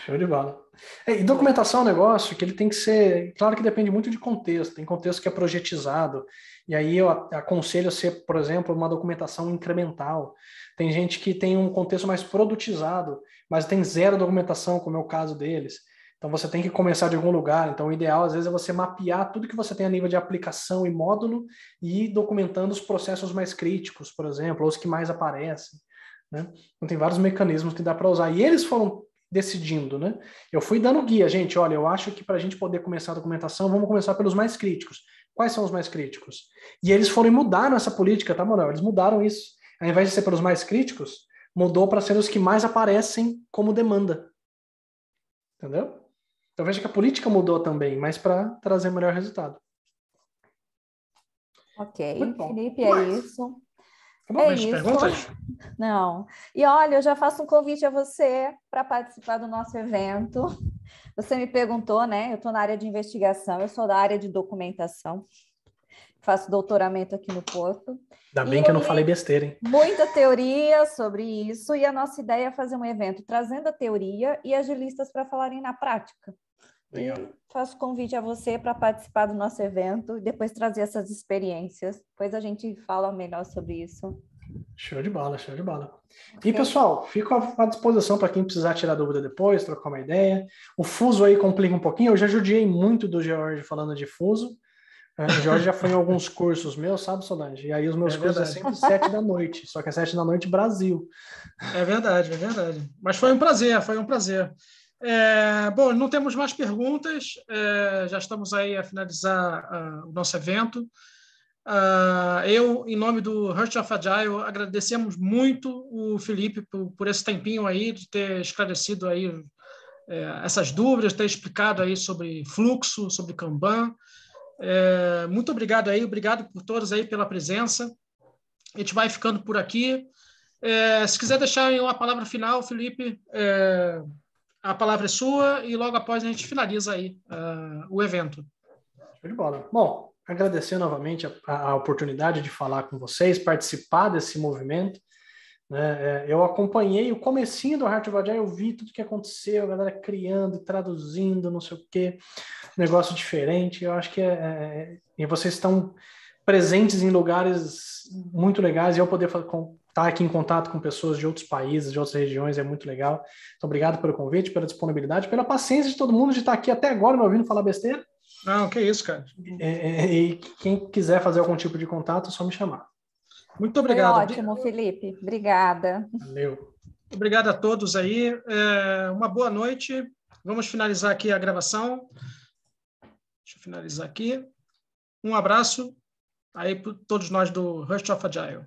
Speaker 3: show de bola. E documentação é um negócio que ele tem que ser, claro que depende muito de contexto, tem contexto que é projetizado, e aí eu aconselho ser, por exemplo, uma documentação incremental. Tem gente que tem um contexto mais produtizado, mas tem zero documentação, como é o caso deles. Então você tem que começar de algum lugar. Então o ideal às vezes é você mapear tudo que você tem a nível de aplicação e módulo e ir documentando os processos mais críticos, por exemplo, ou os que mais aparecem. Né? Então tem vários mecanismos que dá para usar. E eles foram decidindo, né? Eu fui dando guia, gente, olha, eu acho que para a gente poder começar a documentação, vamos começar pelos mais críticos. Quais são os mais críticos? E eles foram e mudaram essa política, tá, Manuel? Eles mudaram isso. Ao invés de ser pelos mais críticos, mudou para ser os que mais aparecem como demanda. Entendeu? Então veja que a política mudou também, mas para trazer melhor resultado.
Speaker 2: Ok, Felipe, é isso.
Speaker 3: É isso. Perguntas?
Speaker 2: Não. E olha, eu já faço um convite a você para participar do nosso evento. Você me perguntou, né? Eu estou na área de investigação, eu sou da área de documentação. Faço doutoramento aqui no Porto.
Speaker 3: Ainda bem que eu não falei besteira, hein?
Speaker 2: Muita teoria sobre isso, e a nossa ideia é fazer um evento trazendo a teoria e agilistas para falarem na prática.
Speaker 3: Legal.
Speaker 2: E faço convite a você para participar do nosso evento e depois trazer essas experiências. Depois a gente fala melhor sobre isso.
Speaker 3: Show de bola, show de bola.
Speaker 2: Okay.
Speaker 3: E, pessoal, fico à disposição para quem precisar tirar dúvida depois, trocar uma ideia. O fuso aí complica um pouquinho. Eu já judiei muito do George falando de fuso. O George já foi em alguns cursos meus, sabe, Solange? E aí os meus cursos
Speaker 1: verdade.
Speaker 3: é sempre 7 da noite, só que é 7 da noite Brasil.
Speaker 1: É verdade, é verdade. Mas foi um prazer, foi um prazer. Bom, não temos mais perguntas, já estamos aí a finalizar o nosso evento. Eu, em nome do Heart of Agile, agradecemos muito o Felipe por esse tempinho aí, de ter esclarecido aí essas dúvidas, ter explicado aí sobre fluxo, sobre Kanban. Muito obrigado aí, obrigado por todos aí pela presença. A gente vai ficando por aqui. Se quiser deixar uma palavra final, Felipe, a palavra é sua e logo após a gente finaliza aí o evento.
Speaker 3: Show de bola. Bom, agradecer novamente a oportunidade de falar com vocês, participar desse movimento. Né? Eu acompanhei o comecinho do Heart of Agile, eu vi tudo que aconteceu, a galera criando, traduzindo, não sei o quê, negócio diferente. Eu acho que e vocês estão presentes em lugares muito legais, e eu poder estar aqui em contato com pessoas de outros países, de outras regiões, é muito legal. Então, obrigado pelo convite, pela disponibilidade, pela paciência de todo mundo de estar aqui até agora me ouvindo falar besteira.
Speaker 1: Não, que isso, cara.
Speaker 3: E quem quiser fazer algum tipo de contato, é só me chamar.
Speaker 1: Muito obrigado.
Speaker 2: Foi ótimo, Felipe. Obrigada.
Speaker 3: Valeu.
Speaker 1: Obrigado a todos aí. Uma boa noite. Vamos finalizar aqui a gravação. Deixa eu finalizar aqui. Um abraço aí para todos nós do Heart of Agile.